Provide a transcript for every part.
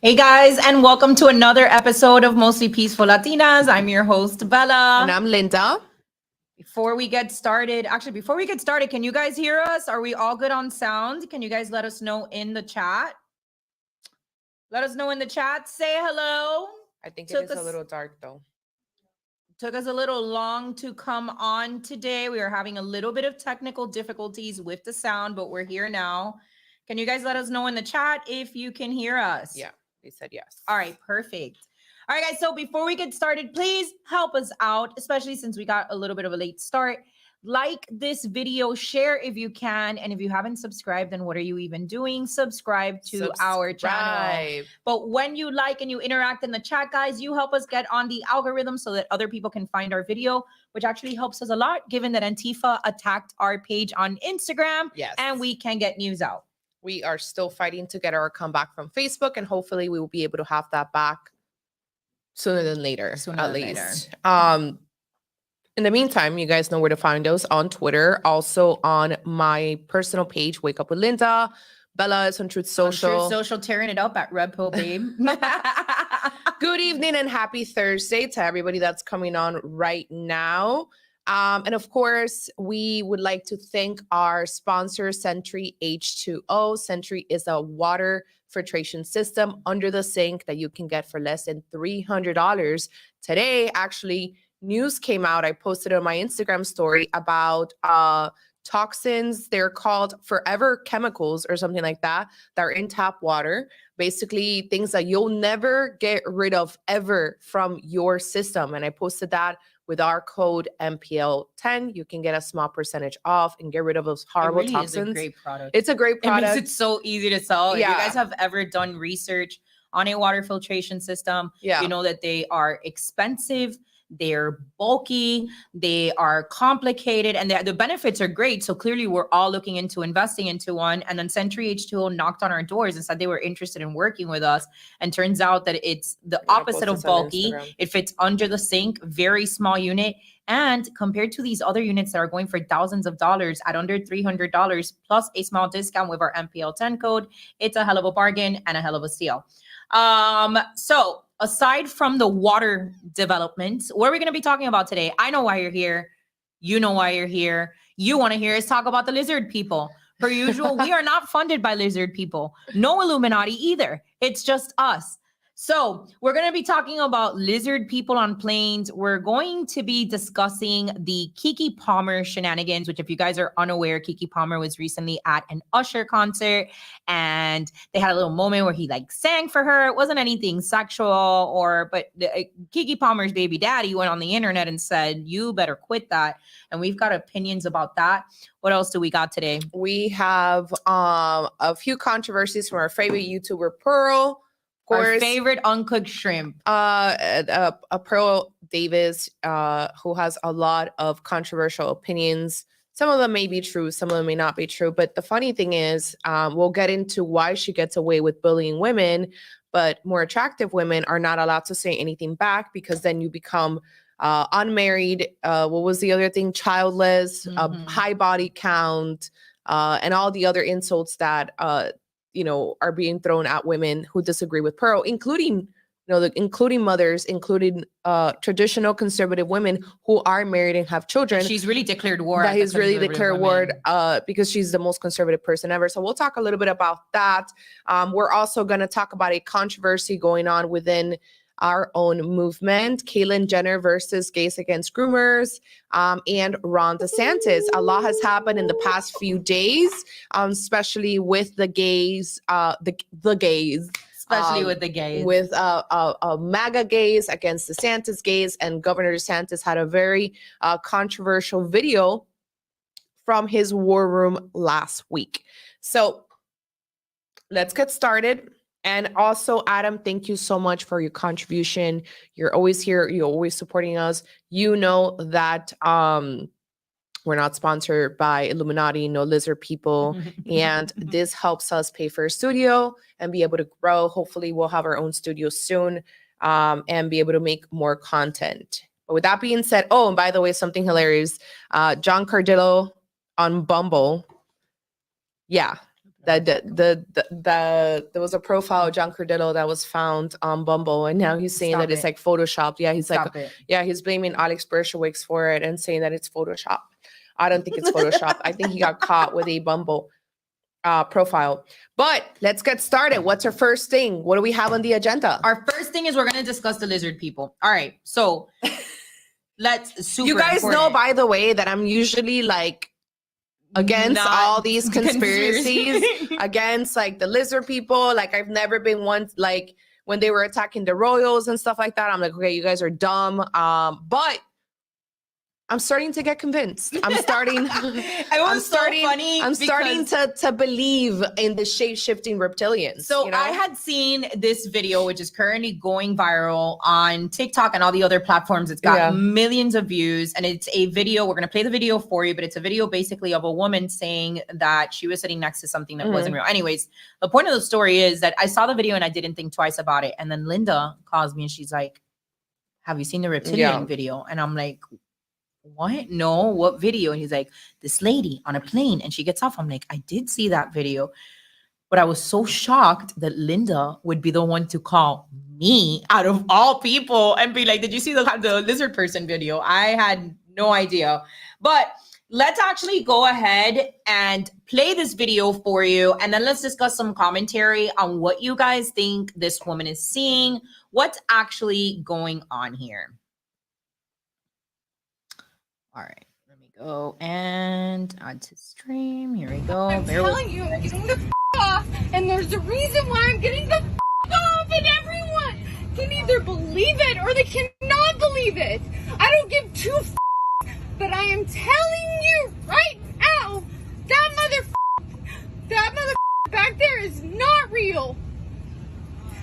Hey guys, and welcome to another episode of Mostly Peaceful Latinas. I'm your host, Bella. And I'm Linda. Before we get started, can you guys hear us? Are we all good on sound? Can you guys let us know in the chat? Let us know in the chat. Say hello. I think it is a little dark though. Took us a little long to come on today. We are having a little bit of technical difficulties with the sound, but we're here now. Can you guys let us know in the chat if you can hear us? Yeah, they said yes. All right, perfect. All right, guys, so before we get started, please help us out, especially since we got a little bit of a late start. Like this video, share if you can, and if you haven't subscribed, then what are you even doing? Subscribe to our channel. But when you like and you interact in the chat, guys, you help us get on the algorithm so that other people can find our video, which actually helps us a lot, given that Antifa attacked our page on Instagram. Yes. And we can get news out. We are still fighting to get our comeback from Facebook, and hopefully we will be able to have that back sooner than later, at least. In the meantime, you guys know where to find us on Twitter, also on my personal page, Wake Up with Linda. Bella is on Truth Social. On Truth Social, tearing it up at Red Pill Babe. Good evening and happy Thursday to everybody that's coming on right now. And of course, we would like to thank our sponsor, Sentry H2O. Sentry is a water filtration system under the sink that you can get for less than $300. Today, actually, news came out. I posted on my Instagram story about toxins. They're called forever chemicals or something like that are in tap water. Basically, things that you'll never get rid of ever from your system. And I posted that with our code MPL10. You can get a small percentage off and get rid of those horrible toxins. It's a great product. It's a great product. It makes it so easy to sell. Yeah. If you guys have ever done research on a water filtration system, you know that they are expensive. They're bulky, they are complicated, and the benefits are great. So clearly we're all looking into investing into one. And then Sentry H2O knocked on our doors and said they were interested in working with us. And turns out that it's the opposite of bulky. It fits under the sink, very small unit. And compared to these other units that are going for thousands of dollars at under $300 plus a small discount with our MPL10 code, it's a hell of a bargain and a hell of a steal. So aside from the water development, what are we going to be talking about today? I know why you're here. You know why you're here. You want to hear us talk about the lizard people. Per usual, we are not funded by lizard people. No Illuminati either. It's just us. So we're going to be talking about lizard people on planes. We're going to be discussing the Keke Palmer shenanigans, which if you guys are unaware, Keke Palmer was recently at an Usher concert and they had a little moment where he like sang for her. It wasn't anything sexual but Keke Palmer's baby daddy went on the internet and said, you better quit that. And we've got opinions about that. What else do we got today? We have a few controversies from our favorite YouTuber, Pearl. Our favorite uncooked shrimp. Pearl Davis, who has a lot of controversial opinions. Some of them may be true, some of them may not be true. But the funny thing is, we'll get into why she gets away with bullying women, but more attractive women are not allowed to say anything back because then you become unmarried. What was the other thing? Childless, high body count, and all the other insults that are being thrown at women who disagree with Pearl, including mothers, including traditional conservative women who are married and have children. She's really declared war. That he's really declared war because she's the most conservative person ever. So we'll talk a little bit about that. We're also going to talk about a controversy going on within our own movement, Caitlyn Jenner versus Gays Against Groomers, and Ron DeSantis. A lot has happened in the past few days, especially with the gays, the gays. Especially with the gays. With MAGA gays against DeSantis gays, and Governor DeSantis had a very controversial video from his war room last week. So let's get started. And also, Adam, thank you so much for your contribution. You're always here. You're always supporting us. You know that we're not sponsored by Illuminati, no lizard people. And this helps us pay for a studio and be able to grow. Hopefully, we'll have our own studio soon and be able to make more content. But with that being said, oh, and by the way, something hilarious. John Cardillo on Bumble. Yeah. that there was a profile of John Cardillo that was found on Bumble, and now he's saying that it's like photoshopped. Yeah, he's he's blaming Alex Bershowitz for it and saying that it's Photoshop. I don't think it's Photoshop. I think he got caught with a Bumble profile. But let's get started. What's our first thing? What do we have on the agenda? Our first thing is we're going to discuss the lizard people. All right. So you guys know, by the way, that I'm usually like against all these conspiracies, against like the lizard people. Like I've never been one, like when they were attacking the royals and stuff like that. I'm like, okay, you guys are dumb. But I'm starting to get convinced. I'm starting to believe in the shape-shifting reptilians. So you know? I had seen this video, which is currently going viral on TikTok and all the other platforms. It's got millions of views, and it's a video. We're going to play the video for you, but it's a video basically of a woman saying that she was sitting next to something that wasn't real. Anyways, the point of the story is that I saw the video and I didn't think twice about it. And then Linda calls me and she's like, have you seen the reptilian video? And I'm like, what? No, what video? And he's like, this lady on a plane, and she gets off. I'm like, I did see that video, but I was so shocked that Linda would be the one to call me out of all people and be like, did you see the lizard person video? I had no idea. But let's actually go ahead and play this video for you, and then let's discuss some commentary on what you guys think this woman is seeing, what's actually going on here. All right, let me go and add to stream. Here we go. I'm telling you, I'm getting the f off, and there's a reason why I'm getting the f off, and everyone can either believe it or they cannot believe it. I don't give two f, but I am telling you right now, that mother back there is not real.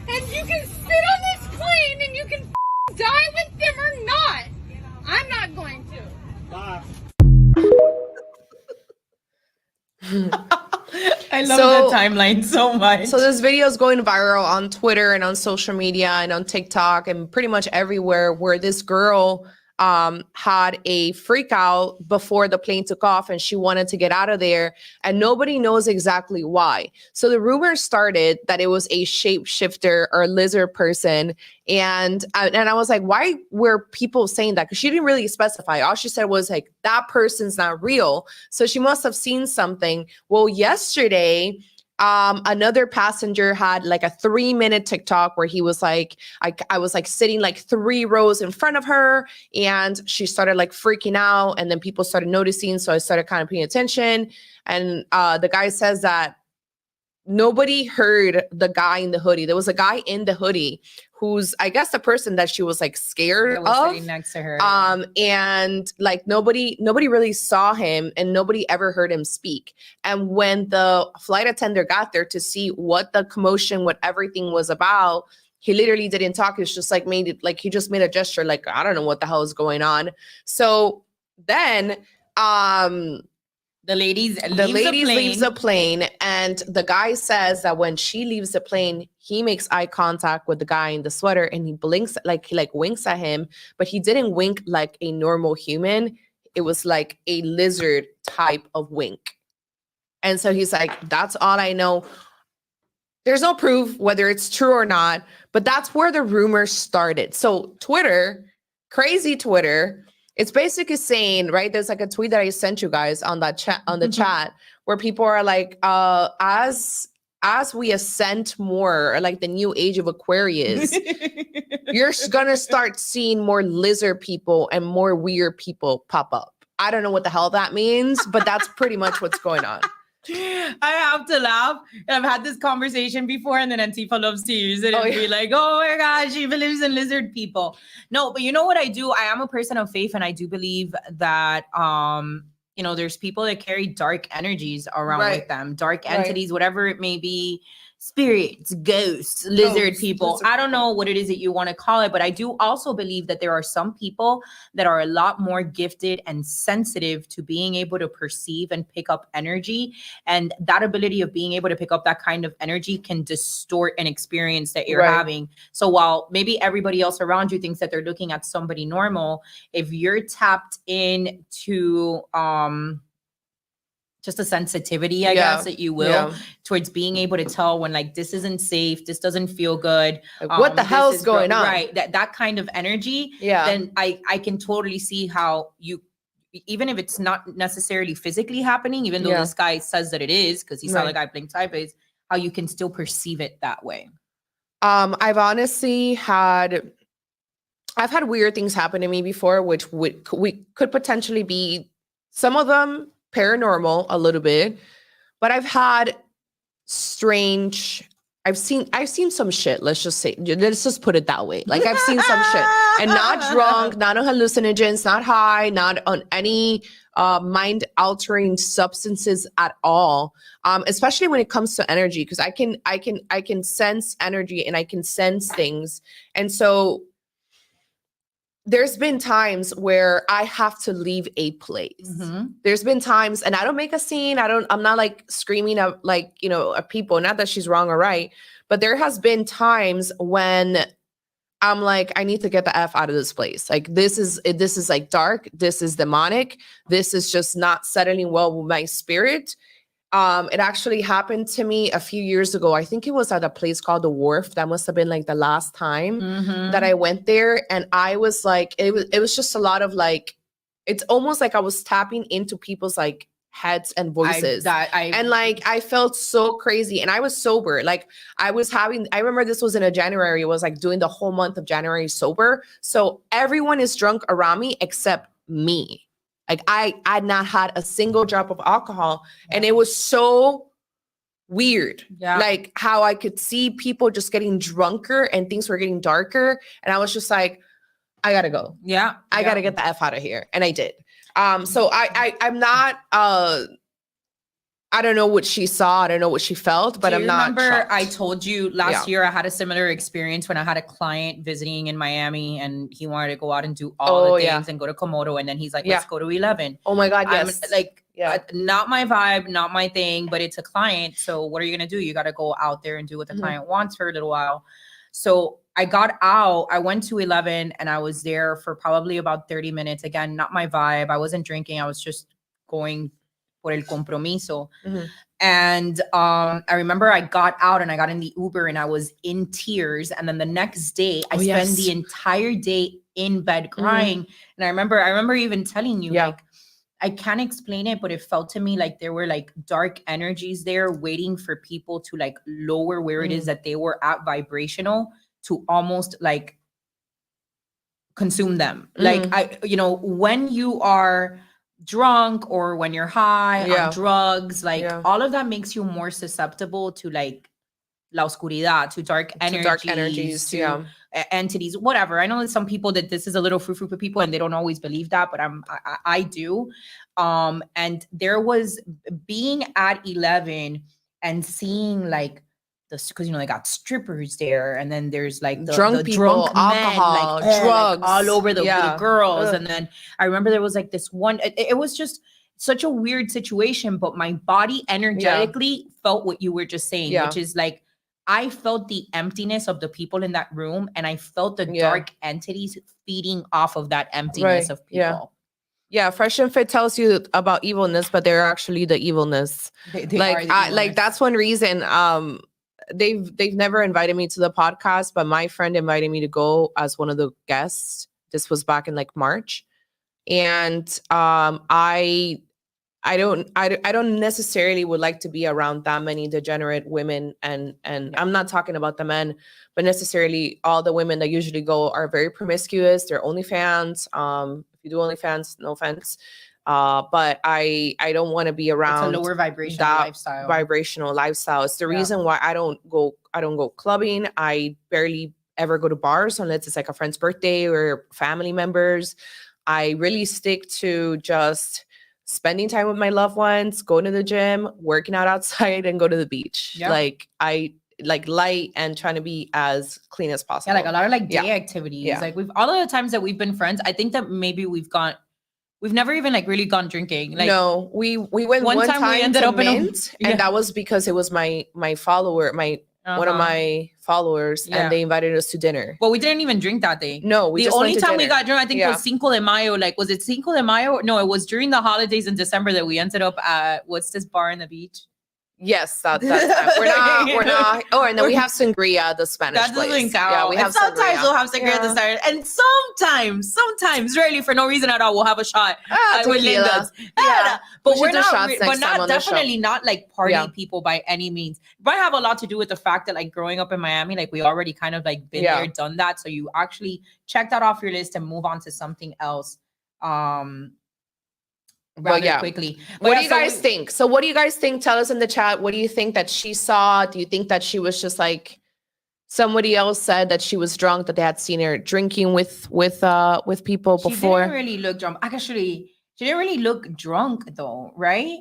And you can sit on this plane and you can die with them or not. I'm not going to. I love the timeline so much. So this video is going viral on Twitter and on social media and on TikTok and pretty much everywhere, where this girl had a freak out before the plane took off and she wanted to get out of there, and nobody knows exactly why. So the rumor started that it was a shapeshifter or lizard person, and I was like, why were people saying that? Because she didn't really specify. All she said was like, that person's not real, so she must have seen something. Well, yesterday another passenger had like a 3-minute TikTok where he was like, I was like sitting like 3 rows in front of her, and she started like freaking out, and then people started noticing, so I started kind of paying attention. And the guy says that nobody heard the guy in the hoodie. There was a guy in the hoodie who's, I guess, the person that she was like scared of, sitting next to her. And like nobody really saw him, and nobody ever heard him speak. And when the flight attendant got there to see what the commotion, what everything was about, he literally didn't talk. It's just like he just made a gesture, like, I don't know what the hell is going on. So then, the lady leaves the plane, and the guy says that when she leaves the plane, he makes eye contact with the guy in the sweater, and he blinks, like he like winks at him, but he didn't wink like a normal human. It was like a lizard type of wink. And so he's like, that's all I know. There's no proof whether it's true or not, but that's where the rumor started. So Twitter, crazy Twitter, it's basically saying, right, there's like a tweet that I sent you guys on that chat, on the chat, where people are like, as we ascend more, or like the new age of Aquarius, you're gonna start seeing more lizard people and more weird people pop up. I don't know what the hell that means, but that's pretty much what's going on. I have to laugh. I've had this conversation before, and then Antifa loves to use it and be like, oh my gosh, she believes in lizard people. No, but you know what I do? I am a person of faith, and I do believe that, you know, there's people that carry dark energies around with them, dark entities, whatever it may be. Spirits, ghosts, lizard people. I don't know what it is that you want to call it, but I do also believe that there are some people that are a lot more gifted and sensitive to being able to perceive and pick up energy. And that ability of being able to pick up that kind of energy can distort an experience that you're having. So while maybe everybody else around you thinks that they're looking at somebody normal, if you're tapped in to just a sensitivity, I guess, that you will towards being able to tell when like this isn't safe, this doesn't feel good. Like, what the hell's going on? Right. That kind of energy. Yeah. Then I can totally see how you, even if it's not necessarily physically happening, even though this guy says that it is, because he saw the guy playing typeface, how you can still perceive it that way. I've honestly had weird things happen to me before, which could potentially be, some of them paranormal a little bit, but I've had strange, I've seen some shit. Let's just put it that way. Like I've seen some shit, and not drunk, not on hallucinogens, not high, not on any mind altering substances at all. Especially when it comes to energy, because I can sense energy and I can sense things, and so there's been times where I have to leave a place. Mm-hmm. There's been times, and I don't make a scene. I'm not like screaming at at people. Not that she's wrong or right, but there has been times when I'm like, I need to get the F out of this place. Like this is like dark. This is demonic. This is just not settling well with my spirit. It actually happened to me a few years ago. I think it was at a place called The Wharf. That must have been like the last time that I went there. And I was like, it was just a lot of like, it's almost like I was tapping into people's like heads and voices. And like, I felt so crazy, and I was sober. Like I remember this was in January. It was like doing the whole month of January sober. So everyone is drunk around me except me. Like I'd not had a single drop of alcohol, and it was so weird. Yeah. Like how I could see people just getting drunker and things were getting darker. And I was just like, I gotta go. Yeah. I gotta get the F out of here. And I did. So I'm not, I don't know what she saw. I don't know what she felt, but I'm not. Remember, shocked. I told you last year I had a similar experience when I had a client visiting in Miami, and he wanted to go out and do all the things and go to Komodo, and then he's like, "Let's go to 11." Oh my God, yes. Not my vibe, not my thing, but it's a client. So what are you gonna do? You got to go out there and do what the client wants for a little while. So I got out. I went to 11, and I was there for probably about 30 minutes. Again, not my vibe. I wasn't drinking. I was just going por el compromiso. And I remember I got out and I got in the Uber and I was in tears. And then the next day I spent the entire day in bed crying. And I remember even telling you, like, I can't explain it, but it felt to me like there were like dark energies there waiting for people to like lower where it is that they were at vibrational to almost like consume them. Like when you are drunk or when you're high on drugs, like all of that makes you more susceptible to like la oscuridad, to dark energies, to entities, whatever. I know that some people that this is a little frou-frou for people and they don't always believe that, but I do. And there was being at 11 and seeing like because they got strippers there, and then there's like the drunk people, alcohol, men, drugs, like all over the girls. And then I remember there was like this one. It was just such a weird situation, but my body energetically felt what you were just saying, which is like I felt the emptiness of the people in that room, and I felt the dark entities feeding off of that emptiness of people. Yeah, Fresh and Fit tells you about evilness, but they're actually the evilness. They like that's one reason. They've never invited me to the podcast, but my friend invited me to go as one of the guests. This was back in like March, and I don't necessarily would like to be around that many degenerate women, and I'm not talking about the men, but necessarily all the women that usually go are very promiscuous. They're OnlyFans. If you do OnlyFans, no offense. But I don't want to be around it's a lower vibrational lifestyle. It's the reason why I don't go clubbing. I barely ever go to bars unless it's like a friend's birthday or family members. I really stick to just spending time with my loved ones, going to the gym, working out outside, and go to the beach. Like I like light and trying to be as clean as possible. Like a lot of like day activities. Like all of the times that we've been friends, I think that maybe we've never even like really gone drinking. Like no, we went one time we ended up Mint, and that was because it was my follower, one of my followers, and they invited us to dinner. Well, we didn't even drink that day. No, we the just only went to time we dinner. got drunk, I think, was Cinco de Mayo. Like, was it Cinco de Mayo? No, it was during the holidays in December that we ended up at what's this bar in the beach? Yes, that's we're not. Oh, and then we have sangria, the Spanish that place. Count. Yeah, we have sometimes sangria. We'll have sangria at the start, and sometimes, rarely for no reason at all, we'll have a shot with Linda's. Yeah, but we're not. But not definitely not like party people by any means. It might have a lot to do with the fact that like growing up in Miami, like we already kind of like been there, done that. So you actually check that off your list and move on to something else. Rather quickly. What do you guys think? So what do you guys think? Tell us in the chat. What do you think that she saw? Do you think that she was just like somebody else said that she was drunk, that they had seen her drinking with people before? She didn't really look drunk. Actually, she didn't really look drunk though, right?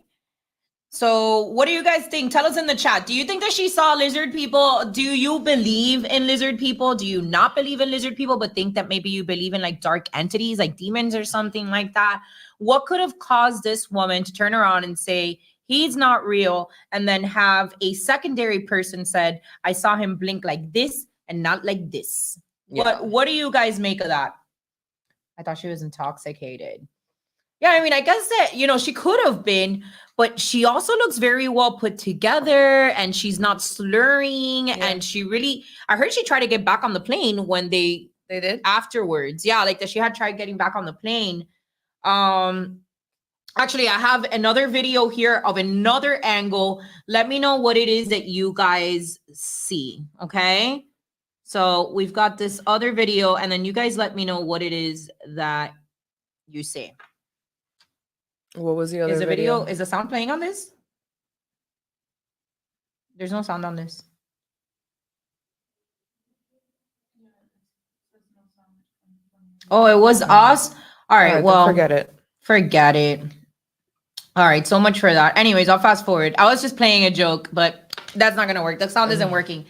So what do you guys think? Tell us in the chat. Do you think that she saw lizard people? Do you believe in lizard people? Do you not believe in lizard people, but think that maybe you believe in like dark entities, like demons or something like that? What could have caused this woman to turn around and say, he's not real, and then have a secondary person said, I saw him blink like this and not like this? Yeah. What do you guys make of that? I thought she was intoxicated. Yeah, I mean, I guess that, you know, she could have been, but she also looks very well put together, and she's not slurring. Yeah. And she really, I heard she tried to get back on the plane when they did afterwards. Yeah, like that she had tried getting back on the plane. Actually, I have another video here of another angle. Let me know what it is that you guys see, okay? So we've got this other video, and then you guys let me know what it is that you see. What was the other video? Is the sound playing on this? There's no sound on this. Oh, it was us? All right, well, Forget it. All right, so much for that. Anyways, I'll fast forward. I was just playing a joke, but that's not going to work. The sound isn't working.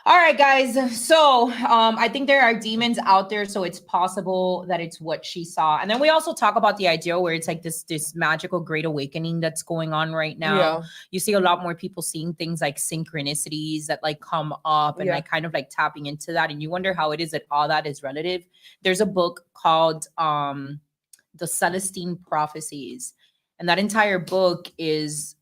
All right, guys. So I think there are demons out there, so it's possible that it's what she saw. And then we also talk about the idea where it's like this magical great awakening that's going on right now. Yeah. You see a lot more people seeing things like synchronicities that like come up and like kind of like tapping into that. And you wonder how it is that all that is relative. There's a book called The Celestine Prophecies. And that entire book is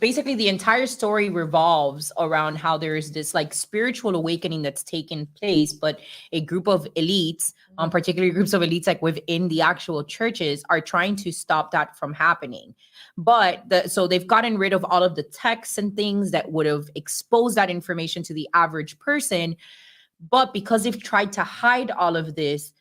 basically the entire story revolves around how there's this like spiritual awakening that's taken place, but a group of elites, particularly groups of elites like within the actual churches, are trying to stop that from happening. But so they've gotten rid of all of the texts and things that would have exposed that information to the average person. But because they've tried to hide all of this,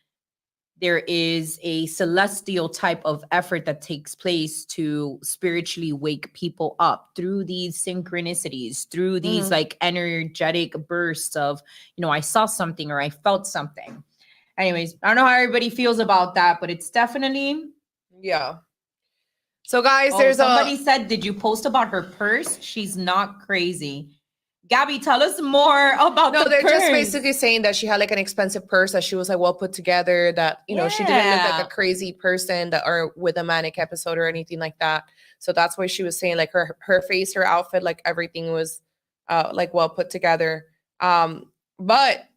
there is a celestial type of effort that takes place to spiritually wake people up through these synchronicities, through these like energetic bursts of, you know, I saw something or I felt something. Anyways, I don't know how everybody feels about that, but it's definitely. Yeah. So guys, somebody said, did you post about her purse? She's not crazy. Gabby, tell us more about the they're purse. Just basically saying that she had like an expensive purse, that she was like well put together, that, you know, she didn't look like a crazy person that or with a manic episode or anything like that. So that's why she was saying like her face, her outfit, like everything was like well put together. But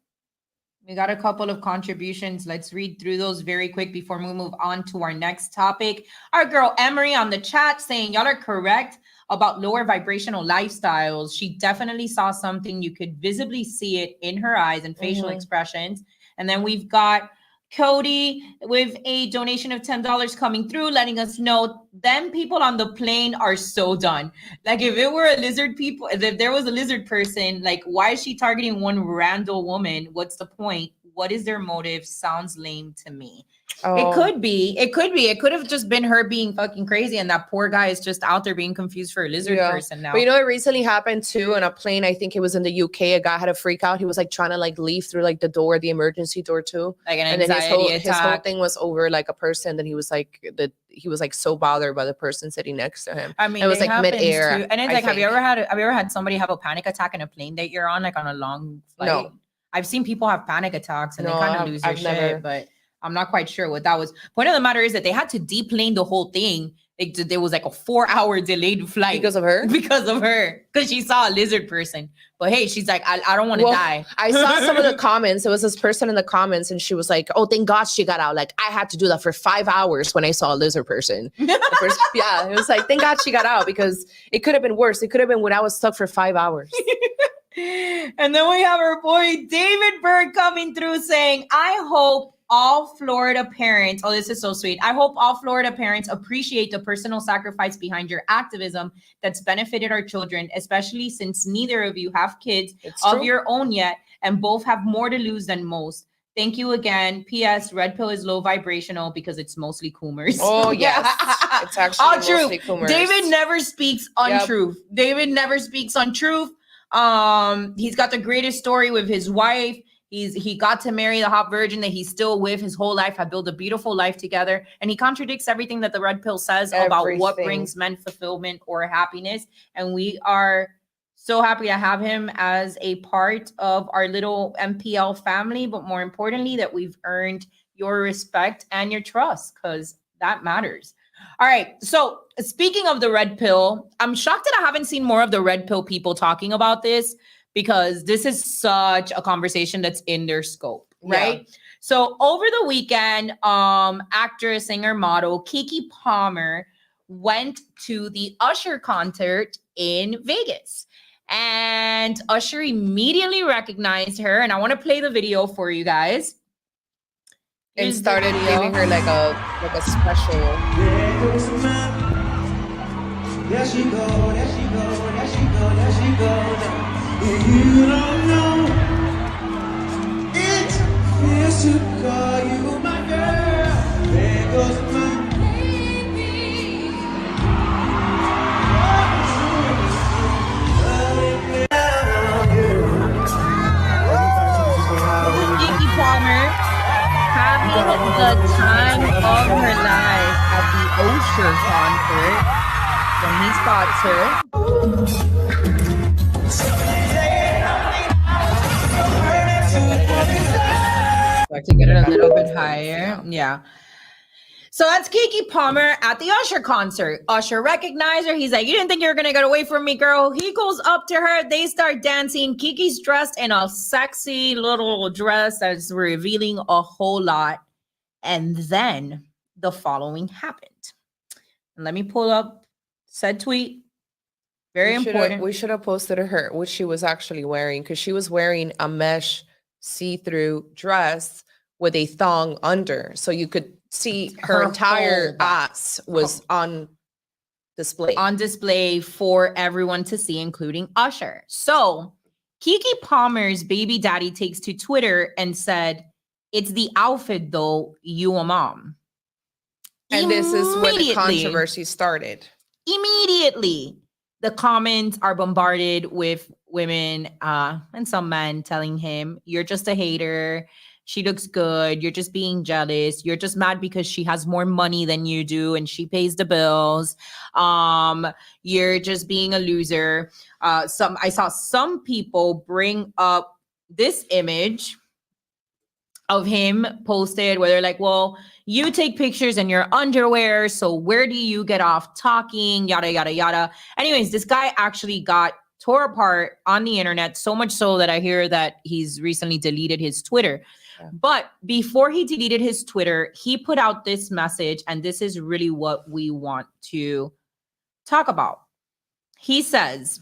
we got a couple of contributions. Let's read through those very quick before we move on to our next topic. Our girl Emery on the chat saying, y'all are correct about lower vibrational lifestyles. She definitely saw something. You could visibly see it in her eyes and facial expressions. And then we've got Cody with a donation of $10 coming through, letting us know them people on the plane are so done. Like if it were a lizard people, if there was a lizard person, like why is she targeting one random woman? What's the point? What is their motive? Sounds lame to me. Oh. It could be. It could have just been her being fucking crazy, and that poor guy is just out there being confused for a lizard person now. But you know, it recently happened too on a plane. I think it was in the UK. A guy had a freak out. He was like trying to like leave through like the door, the emergency door too. Like an anxiety attack. His whole thing was over like a person. Then he was like so bothered by the person sitting next to him. I mean, it was like midair. Too. And it's like, have you ever had somebody have a panic attack in a plane that you're on, like on a long flight? No. I've seen people have panic attacks and they kind of lose their shit, but I'm not quite sure what that was. Point of the matter is that they had to deplane the whole thing There was like a 4-hour delayed flight because of her. Because she saw a lizard person. But hey, she's like, I don't want to die. I saw some of the comments. There was this person in the comments, and she was like, "Oh, thank God she got out. Like, I had to do that for 5 hours when I saw a lizard person." Yeah, it was like, thank God she got out, because it could have been worse. It could have been when I was stuck for 5 hours. And then we have our boy David Berg coming through saying, I hope all Florida parents, oh, this is so sweet. I hope all Florida parents appreciate the personal sacrifice behind your activism that's benefited our children, especially since neither of you have kids of your own yet, and both have more to lose than most. Thank you again. P.S. Red pill is low vibrational because it's mostly coomers. Oh, yes. It's actually mostly coomers. David never speaks untruth. Yep. David never speaks untruth. He's got the greatest story with his wife. He got to marry the hot virgin that he's still with his whole life, have built a beautiful life together. And he contradicts everything that the red pill says about what brings men fulfillment or happiness. And we are so happy to have him as a part of our little MPL family. But more importantly, that we've earned your respect and your trust, because that matters. All right. So speaking of the red pill, I'm shocked that I haven't seen more of the red pill people talking about this, because this is such a conversation that's in their scope, right? Yeah. So over the weekend, actress, singer, model Keke Palmer went to the Usher concert in Vegas. And Usher immediately recognized her. And I want to play the video for you guys. And started giving her like a special. There she go, there she go, there she go, there she go. You don't know, it feels to call you my girl. There goes my baby. Keke Palmer having the time of her life at the Usher concert when he spots her. To get it a little bit higher. Yeah. So that's Keke Palmer at the Usher concert. Usher recognized her. He's like, you didn't think you were going to get away from me, girl. He goes up to her. They start dancing. Keke's dressed in a sexy little dress that's revealing a whole lot. And then the following happened. And let me pull up said tweet. Very important. We should have posted her what she was actually wearing, because she was wearing a mesh see-through dress with a thong under, so you could see her entire ass was on display for everyone to see, including Usher. So Keke Palmer's baby daddy takes to Twitter and said, "It's the outfit though, you a mom." And this is where the controversy started. Immediately, the comments are bombarded with women and some men telling him, "You're just a hater. She looks good. You're just being jealous. You're just mad because she has more money than you do and she pays the bills. You're just being a loser." I saw some people bring up this image of him posted where they're like, well, you take pictures in your underwear, so where do you get off talking? Yada, yada, yada. Anyways, this guy actually got tore apart on the internet, so much so that I hear that he's recently deleted his Twitter. Yeah. But before he deleted his Twitter, he put out this message, and this is really what we want to talk about. He says,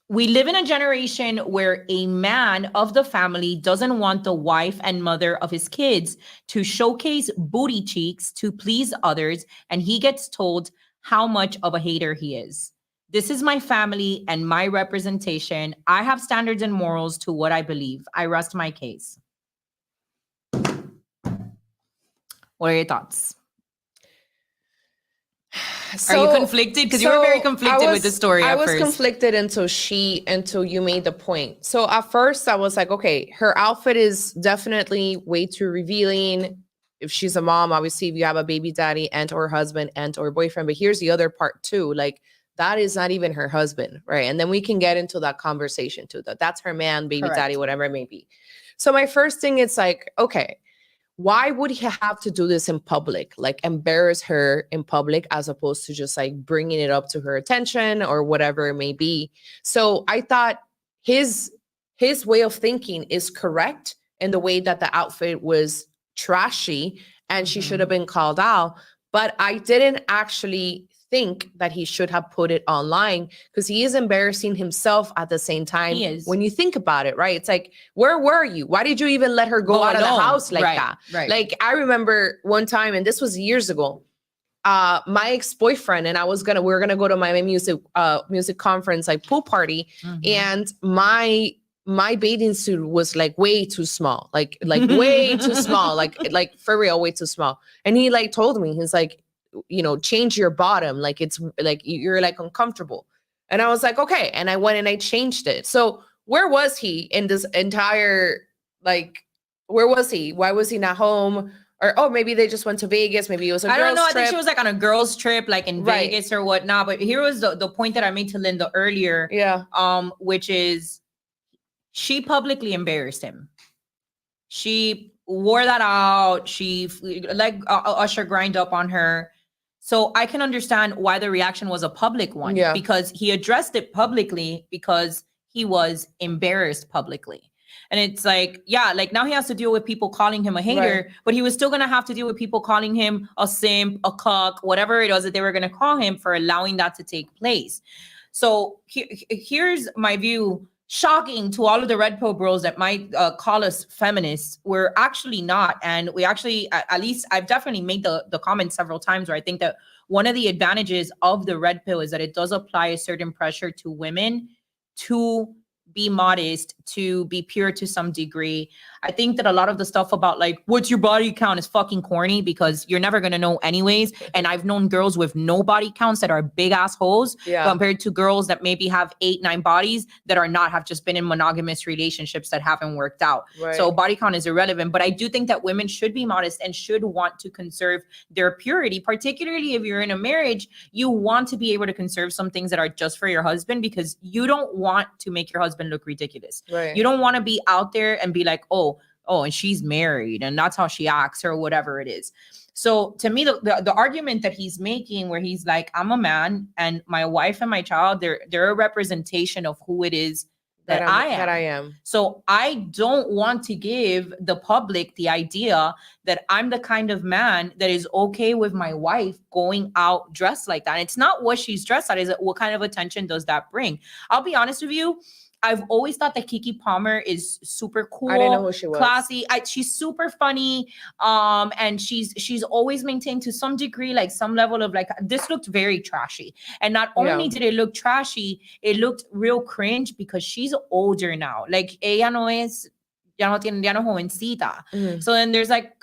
"We live in a generation where a man of the family doesn't want the wife and mother of his kids to showcase booty cheeks to please others, and he gets told how much of a hater he is. This is my family and my representation. I have standards and morals to what I believe. I rest my case." What are your thoughts? So, are you conflicted? Because you were very conflicted with the story at first. I was conflicted until you made the point. So at first I was like, okay, her outfit is definitely way too revealing. If she's a mom, obviously, if you have a baby daddy and or husband and or boyfriend. But here's the other part too. Like, that is not even her husband, right? And then we can get into that conversation too. That's her man, baby Correct. Daddy, whatever it may be. So my first thing is like, okay, why would he have to do this in public, like embarrass her in public, as opposed to just like bringing it up to her attention or whatever it may be? So I thought his way of thinking is correct in the way that the outfit was trashy and she should have been called out. But I didn't actually think that he should have put it online, because he is embarrassing himself at the same time. He is. When you think about it, right? It's like, where were you? Why did you even let her go out of the house like that? Right. Like, I remember one time, and this was years ago, my ex-boyfriend and we were gonna go to my music conference, like pool party, and my bathing suit was like way too small, like way too small, like for real, way too small. And he like told me, he's like, you know, change your bottom, like it's like you're like uncomfortable. And I was like, okay. And I went and I changed it. So where was he in this entire, like, where was he? Why was he not home? Or, oh, maybe they just went to Vegas. Maybe it was a girls' trip. I don't know. I think she was like on a girls' trip, like in Vegas or whatnot. But here was the point that I made to Linda earlier. Yeah. Which is, she publicly embarrassed him. She wore that out. She let Usher grind up on her. So I can understand why the reaction was a public one, because he addressed it publicly because he was embarrassed publicly. And it's like, yeah, like now he has to deal with people calling him a hater, but he was still going to have to deal with people calling him a simp, a cuck, whatever it was that they were going to call him for allowing that to take place. So here's my view. Shocking to all of the red pill bros that might call us feminists. We're actually not. And we actually, at least I've definitely made the comment several times where I think that one of the advantages of the red pill is that it does apply a certain pressure to women to be modest, to be pure to some degree. I think that a lot of the stuff about like, what's your body count is fucking corny, because you're never going to know anyways. And I've known girls with no body counts that are big assholes compared to girls that maybe have 8-9 bodies that are not, have just been in monogamous relationships that haven't worked out. So body count is irrelevant, but I do think that women should be modest and should want to conserve their purity, particularly if you're in a marriage. You want to be able to conserve some things that are just for your husband, because you don't want to make your husband look ridiculous. You don't want to be out there and be like, oh, and she's married and that's how she acts or whatever it is. So to me, the argument that he's making, where he's like, I'm a man and my wife and my child, they're a representation of who it is that I am. So I don't want to give the public the idea that I'm the kind of man that is okay with my wife going out dressed like that. And it's not what she's dressed at, is it what kind of attention does that bring? I'll be honest with you. I've always thought that Keke Palmer is super cool. I didn't know who she was. Classy. She's super funny. And she's always maintained to some degree, like some level of like, this looked very trashy. And not only did it look trashy, it looked real cringe because she's older now. Like, ella no es, ya no jovencita. So then there's like,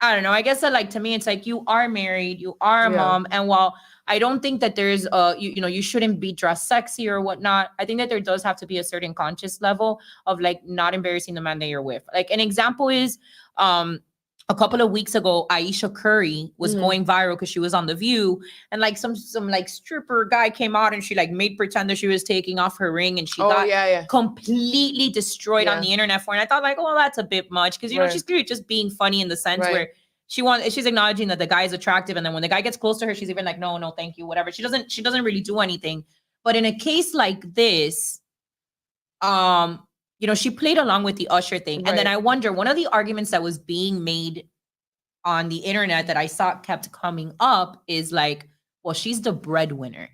I don't know. I guess that, like, to me, it's like, you are married, you are a mom. And while I don't think that there's you shouldn't be dressed sexy or whatnot, I think that there does have to be a certain conscious level of like not embarrassing the man that you're with. Like an example is a couple of weeks ago, Aisha Curry was going viral because she was on The View, and like some like stripper guy came out and she like made pretend that she was taking off her ring, and she got completely destroyed on the internet for it. And I thought like, oh, that's a bit much, because you know she's clearly just being funny in the sense where she's acknowledging that the guy is attractive, and then when the guy gets close to her, she's even like, no, thank you, whatever. She doesn't really do anything. But in a case like this, she played along with the Usher thing. And then I wonder, one of the arguments that was being made on the internet that I saw kept coming up is like, well, she's the breadwinner,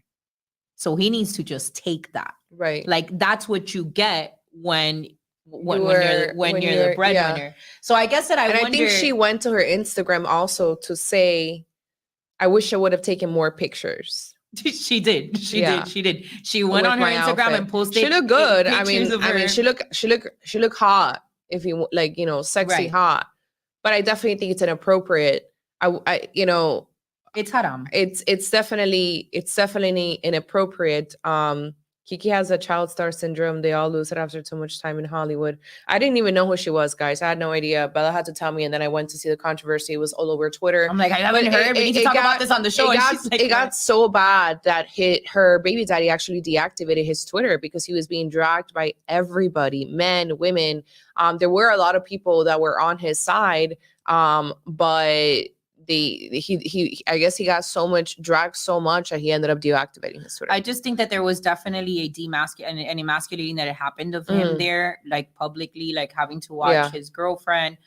so he needs to just take that. Right. Like that's what you get when you're the breadwinner. So I guess that I think she went to her Instagram also to say, I wish I would have taken more pictures. She did. She went on her Instagram outfit and posted. She looked good. I mean, she looked hot. If you like, sexy hot. But I definitely think it's inappropriate. It's haram. It's definitely inappropriate. Keke has a child star syndrome. They all lose it after too much time in Hollywood. I didn't even know who she was, guys. I had no idea. Bella had to tell me, and then I went to see the controversy. It was all over Twitter. I'm like, I haven't heard. We need to talk about this on the show. It got so bad that her baby daddy actually deactivated his Twitter because he was being dragged by everybody, men, women. There were a lot of people that were on his side, but he I guess he got dragged so much that he ended up deactivating his Twitter. I just think that there was definitely an emasculating that happened of him there, like publicly, like having to watch his girlfriend,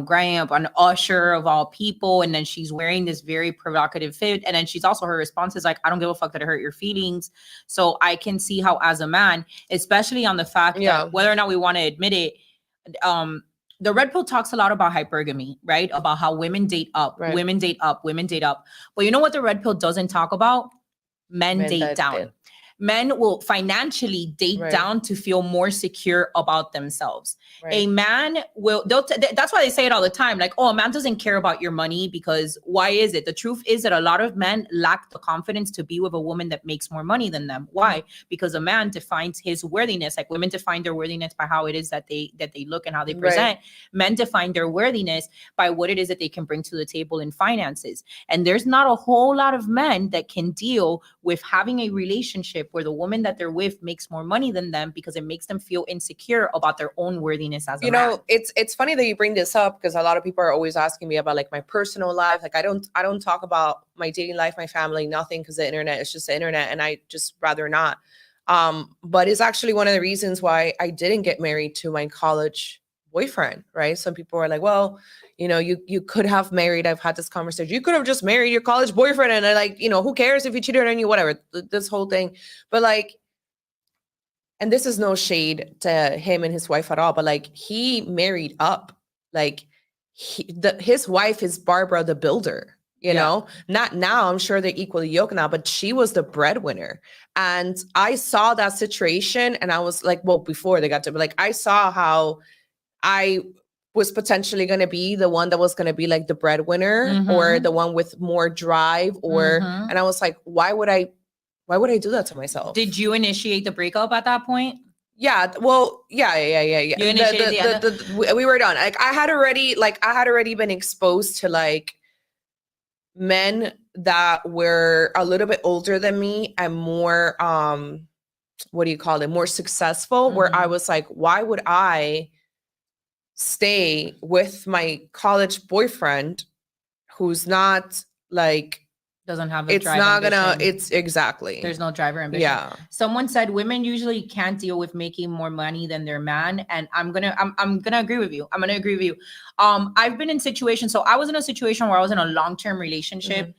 grinding up on Usher of all people, and then she's wearing this very provocative fit, and then she's also, her response is like, I don't give a fuck that it hurt your feelings. So I can see how, as a man, especially on the fact that whether or not we want to admit it, the red pill talks a lot about hypergamy, right? About how women date up, women date up, women date up. But you know what the red pill doesn't talk about? Men date down. Men will financially date down to feel more secure about themselves. A man will, that's why they say it all the time. Like, oh, a man doesn't care about your money, because why is it? The truth is that a lot of men lack the confidence to be with a woman that makes more money than them. Why? Because a man defines his worthiness. Like, women define their worthiness by how it is that they look and how they present. Men define their worthiness by what it is that they can bring to the table in finances. And there's not a whole lot of men that can deal with having a relationship where the woman that they're with makes more money than them, because it makes them feel insecure about their own worthiness as a man. It's funny that you bring this up, because a lot of people are always asking me about like my personal life. Like I don't talk about my dating life, my family, nothing, because the internet is just the internet, and I just rather not. But it's actually one of the reasons why I didn't get married to my college boyfriend, right? Some people are like, well, you could have married. I've had this conversation. You could have just married your college boyfriend, and like, who cares if he cheated on you, whatever, this whole thing. But like, and this is no shade to him and his wife at all, but like, he married up. Like his wife is Barbara the Builder, not now. I'm sure they're equally yoked now, but she was the breadwinner. And I saw that situation, and I was like, well, before they got to, but like, I saw how I was potentially going to be the one that was going to be like the breadwinner, or the one with more drive, and I was like, why would I do that to myself? Did you initiate the breakup at that point? Yeah. Well, yeah. You initiated we were done. Like I had already been exposed to like men that were a little bit older than me and more, more successful, where I was like, why would I stay with my college boyfriend who's not like, doesn't have a it's drive not ambition. it's exactly, there's no driver ambition. Yeah. Someone said women usually can't deal with making more money than their man, and I'm gonna agree with you. I've been in situations. So I was in a situation where I was in a long-term relationship.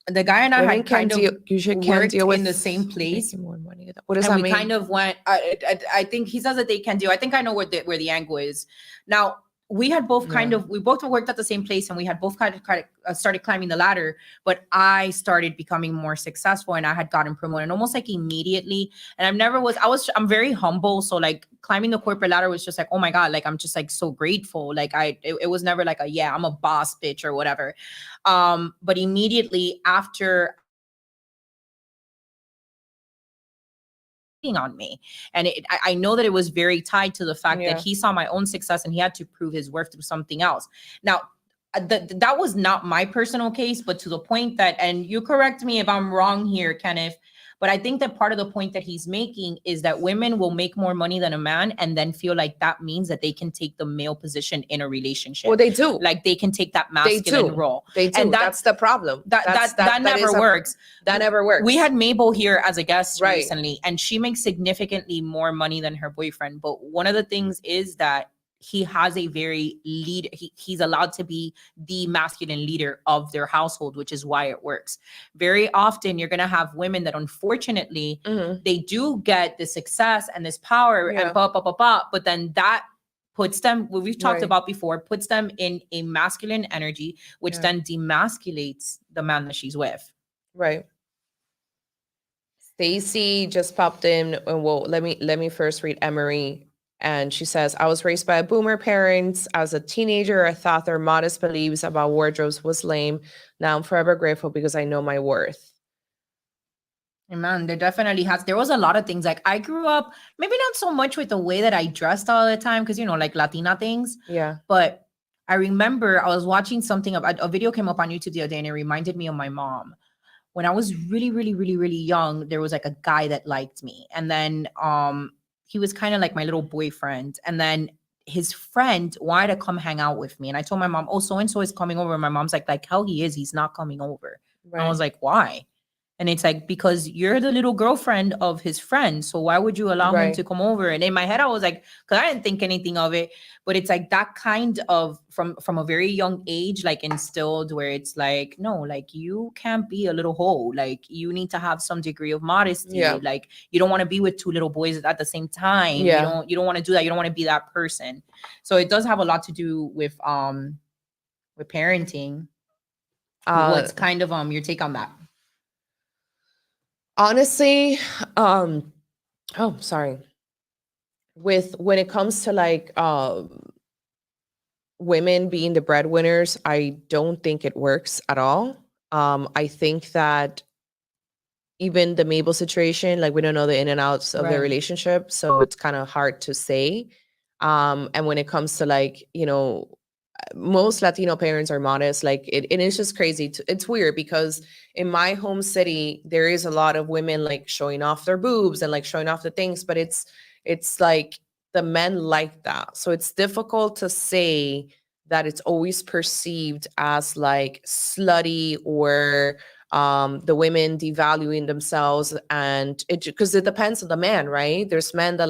The guy and I had kind of worked in the same place. More money. What does that mean? We kind of went. I think he says that they can do. I think I know where the angle is. Now we had both we both worked at the same place, and we had both kind of started climbing the ladder. But I started becoming more successful, and I had gotten promoted almost like immediately. And I'm very humble, so like climbing the corporate ladder was just like, oh my god, like I'm just like so grateful. Like it was never like I'm a boss bitch or whatever. But immediately after on me, and I know that it was very tied to the fact that he saw my own success and he had to prove his worth through something else. Now that was not my personal case, but to the point that, and you correct me if I'm wrong here, Kenneth, but I think that part of the point that he's making is that women will make more money than a man and then feel like that means that they can take the male position in a relationship. Well, they do. Like they can take that masculine role. They do. And that's the problem. That never works. That never works. We had Mabel here as a guest recently, and she makes significantly more money than her boyfriend. But one of the things is that he has a very he's allowed to be the masculine leader of their household, which is why it works. Very often you're going to have women that unfortunately they do get the success and this power and but then that puts them, what we've talked about before, puts them in a masculine energy, which then demasculates the man that she's with. Right. Stacy just popped in, and well, let me first read Emery. And she says, I was raised by a boomer parents. As a teenager, I thought their modest beliefs about wardrobes was lame. Now I'm forever grateful because I know my worth. Man, there definitely there was a lot of things. Like I grew up, maybe not so much with the way that I dressed all the time, because, like Latina things. Yeah. But I remember I was watching something, a video came up on YouTube the other day, and it reminded me of my mom. When I was really, really, really, really young, there was like a guy that liked me. And then he was kind of like my little boyfriend. And then his friend wanted to come hang out with me. And I told my mom, oh, so-and-so is coming over. And my mom's like hell he is. He's not coming over. Right. I was like, why? And it's like, because you're the little girlfriend of his friend. So why would you allow him to come over? And in my head, I was like, because I didn't think anything of it. But it's like that kind of, from a very young age, like instilled, where it's like, no, like you can't be a little hoe. Like you need to have some degree of modesty. Yeah. Like you don't want to be with two little boys at the same time. Yeah. You don't want to do that. You don't want to be that person. So it does have a lot to do with parenting. What's kind of your take on that? Honestly, when it comes to like women being the breadwinners, I don't think it works at all. I think that even the Mabel situation, like we don't know the in and outs of the relationship, so it's kind of hard to say. And when it comes to like, most Latino parents are modest. Like it is just crazy. It's weird because in my home city, there is a lot of women like showing off their boobs and like showing off the things, but it's like the men like that. So it's difficult to say that it's always perceived as like slutty or the women devaluing themselves. And because it depends on the man, right? There's men that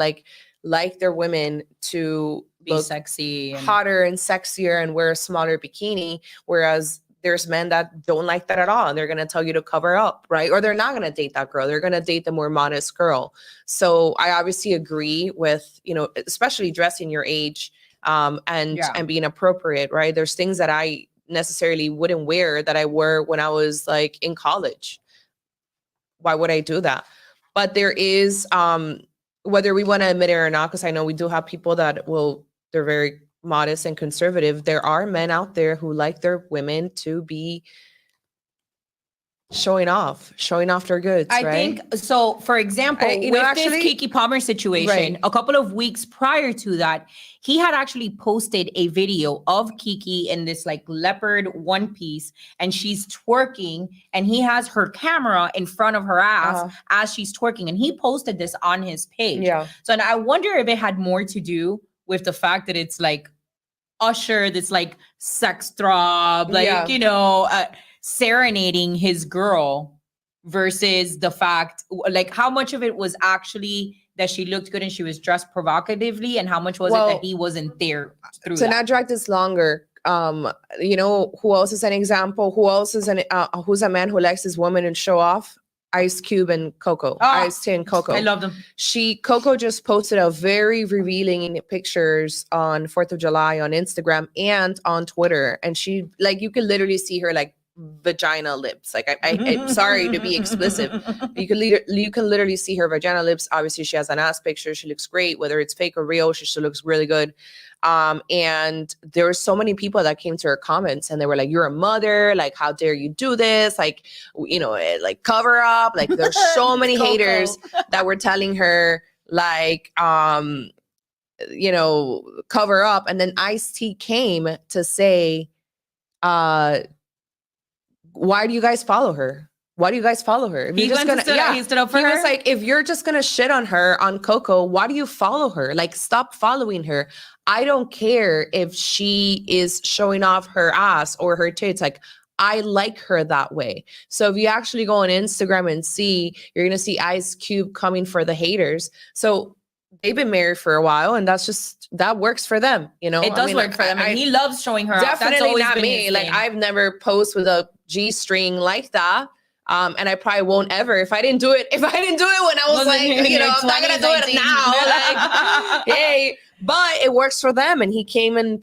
like their women to be sexy and hotter and sexier and wear a smaller bikini, whereas there's men that don't like that at all, and they're going to tell you to cover up, right? Or they're not going to date that girl. They're going to date the more modest girl. So I obviously agree with, especially dressing your age and being appropriate, right? There's things that I necessarily wouldn't wear that I wore when I was like in college. Why would I do that? But there is whether we want to admit it or not, because I know we do have people that they're very modest and conservative. There are men out there who like their women to be showing off their goods. I think so. For example, with this Keke Palmer situation, a couple of weeks prior to that, he had actually posted a video of Keke in this like leopard one piece, and she's twerking, and he has her camera in front of her ass as she's twerking, and he posted this on his page. Yeah. So, and I wonder if it had more to do with the fact that it's like Usher, this like sex throb, like serenading his girl, versus the fact, like how much of it was actually that she looked good and she was dressed provocatively, and how much was it that he wasn't there through that? Not drag this longer. Who else is an example? Who else is who's a man who likes his woman and show off? Ice Cube and Coco. Ice-T and Coco. I love them. Coco just posted a very revealing pictures on 4th of July on Instagram and on Twitter. And she, like, you can literally see her like vagina lips. Like I'm sorry to be explicit. You can literally see her vagina lips. Obviously she has an ass picture. She looks great, whether it's fake or real. She still looks really good. And there were so many people that came to her comments and they were like, you're a mother, like how dare you do this, like like cover up. Like there's so many haters that were telling her like cover up. And then Ice-T came to say why do you guys follow her? Why do you guys follow her? He stood up for her. He was like, if you're just gonna shit on her on Coco, why do you follow her? Like, stop following her. I don't care if she is showing off her ass or her tits. Like, I like her that way. So if you actually go on Instagram and see, you're gonna see Ice Cube coming for the haters. So they've been married for a while, and that works for them. It does work for them. And he loves showing her. Definitely not me. Like I've never posed with a G-string like that. And I probably won't ever. If I didn't do it when I was like, I'm not gonna do it now. Like, hey, but it works for them, and he came and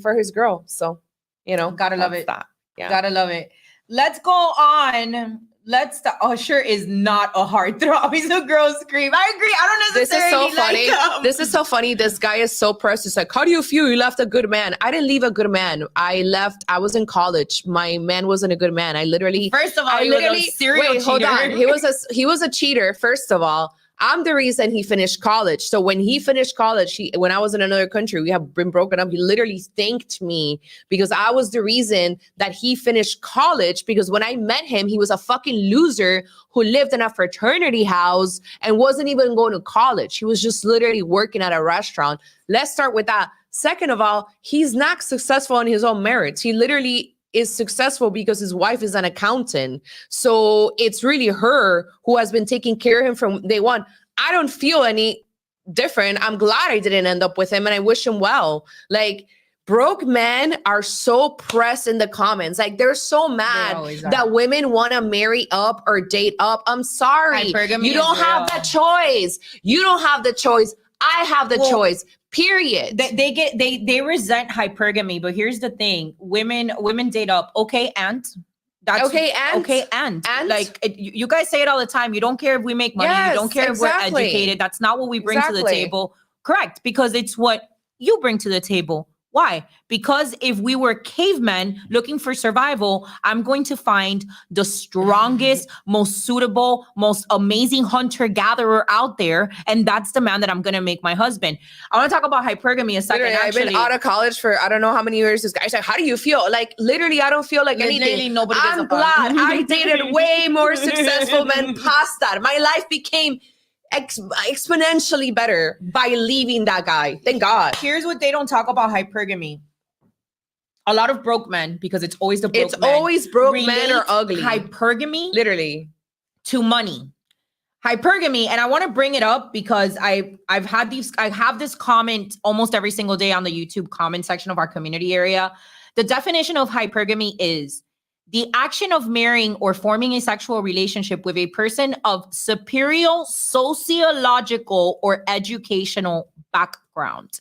for his girl. So, gotta love it. Yeah. Gotta love it. Let's go on. Usher is not a heartthrob. He's a girl scream. I agree. I don't necessarily This is so funny. This guy is so pressed. It's like, how do you feel? You left a good man. I didn't leave a good man. I was in college. My man wasn't a good man. First of all, he was a serial cheater. Hold on. He was a cheater, first of all. I'm the reason he finished college. So when he finished college, when I was in another country, we have been broken up. He literally thanked me because I was the reason that he finished college. Because when I met him, he was a fucking loser who lived in a fraternity house and wasn't even going to college. He was just literally working at a restaurant. Let's start with that. Second of all, he's not successful on his own merits. He literally is successful because his wife is an accountant. So it's really her who has been taking care of him from day one. I don't feel any different. I'm glad I didn't end up with him and I wish him well. Like, broke men are so pressed in the comments. Like, they're so mad that women want to marry up or date up. I'm sorry. You don't have the choice. You don't have the choice. I have the choice. Period. They resent hypergamy, but here's the thing: women date up. Okay, and that's and like you guys say it all the time. You don't care if we make money. You don't care if we're educated. That's not what we bring to the table. Correct, because it's what you bring to the table. Why? Because if we were cavemen looking for survival, I'm going to find the strongest, most suitable, most amazing hunter-gatherer out there. And that's the man that I'm going to make my husband. I want to talk about hypergamy a second. Literally, I've been out of college for I don't know how many years. This guy's like, how do you feel? Like, literally, I don't feel like anything. Nobody I'm glad I dated way more successful men past that. My life became exponentially better by leaving that guy. Thank God. Here's what they don't talk about hypergamy. A lot of broke men, because it's always the broke men. Always broke men are ugly. Hypergamy literally to money. Hypergamy, and I want to bring it up because I have this comment almost every single day on the YouTube comment section of our community area. The definition of hypergamy is the action of marrying or forming a sexual relationship with a person of superior sociological or educational background.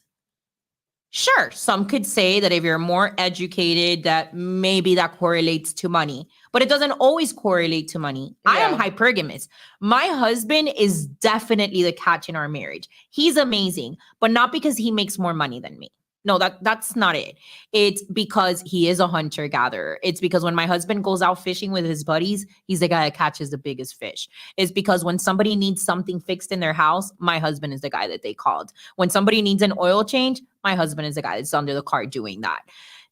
Sure, some could say that if you're more educated, that maybe that correlates to money, but it doesn't always correlate to money. Yeah. I am hypergamous. My husband is definitely the catch in our marriage. He's amazing, but not because he makes more money than me. No, that's not it. It's because he is a hunter-gatherer. It's because when my husband goes out fishing with his buddies, he's the guy that catches the biggest fish. It's because when somebody needs something fixed in their house, my husband is the guy that they called. When somebody needs an oil change, my husband is the guy that's under the car doing that.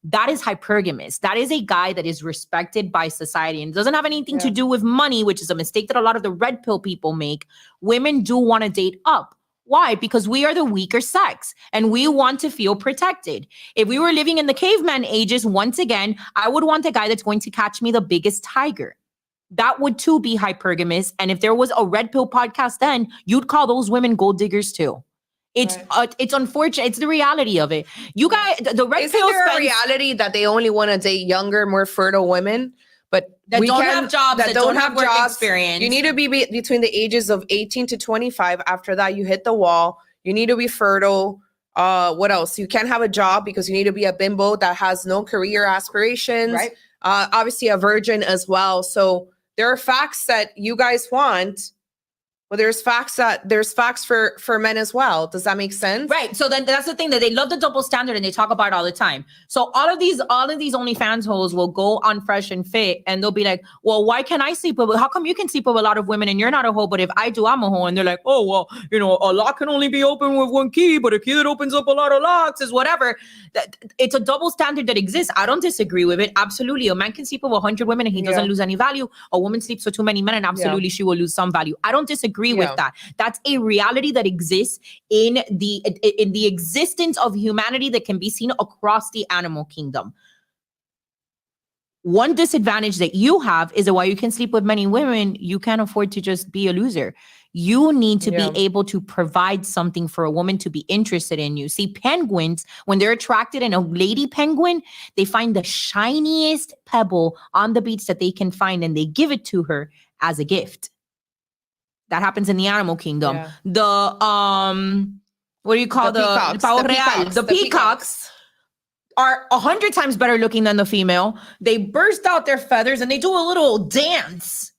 That is hypergamous. That is a guy that is respected by society and doesn't have anything to do with money, which is a mistake that a lot of the red pill people make. Women do want to date up. Why? Because we are the weaker sex and we want to feel protected. If we were living in the caveman ages, once again, I would want a guy that's going to catch me the biggest tiger. That would too be hypergamous. And if there was a red pill podcast, then you'd call those women gold diggers too. It's unfortunate. It's the reality of it. You guys, the red pill. Isn't there a reality that they only want to date younger, more fertile women? But that don't have jobs, that don't have work experience. You need to be between the ages of 18 to 25. After that, you hit the wall. You need to be fertile. What else? You can't have a job because you need to be a bimbo that has no career aspirations. Right. Obviously, a virgin as well. So there are facts that you guys want. Well, there's facts for men as well. Does that make sense? Right. So then that's the thing, that they love the double standard and they talk about it all the time. So all of these OnlyFans hoes will go on Fresh and Fit and they'll be like, well, why can't I sleep with, how come you can sleep with a lot of women and you're not a hoe, but if I do, I'm a hoe? And they're like, oh, well, a lock can only be open with one key, but a key that opens up a lot of locks is whatever. It's a double standard that exists. I don't disagree with it. Absolutely. A man can sleep with 100 women and he doesn't lose any value. A woman sleeps with too many men and absolutely she will lose some value. I don't disagree with that. That's a reality that exists in the existence of humanity that can be seen across the animal kingdom. One disadvantage that you have is that while you can sleep with many women, you can't afford to just be a loser. You need to be able to provide something for a woman to be interested in you. See, penguins, when they're attracted in a lady penguin, they find the shiniest pebble on the beach that they can find and they give it to her as a gift. That happens in the animal kingdom. Yeah. The what do you call the peacocks are 100 times better looking than the female. They burst out their feathers and they do a little dance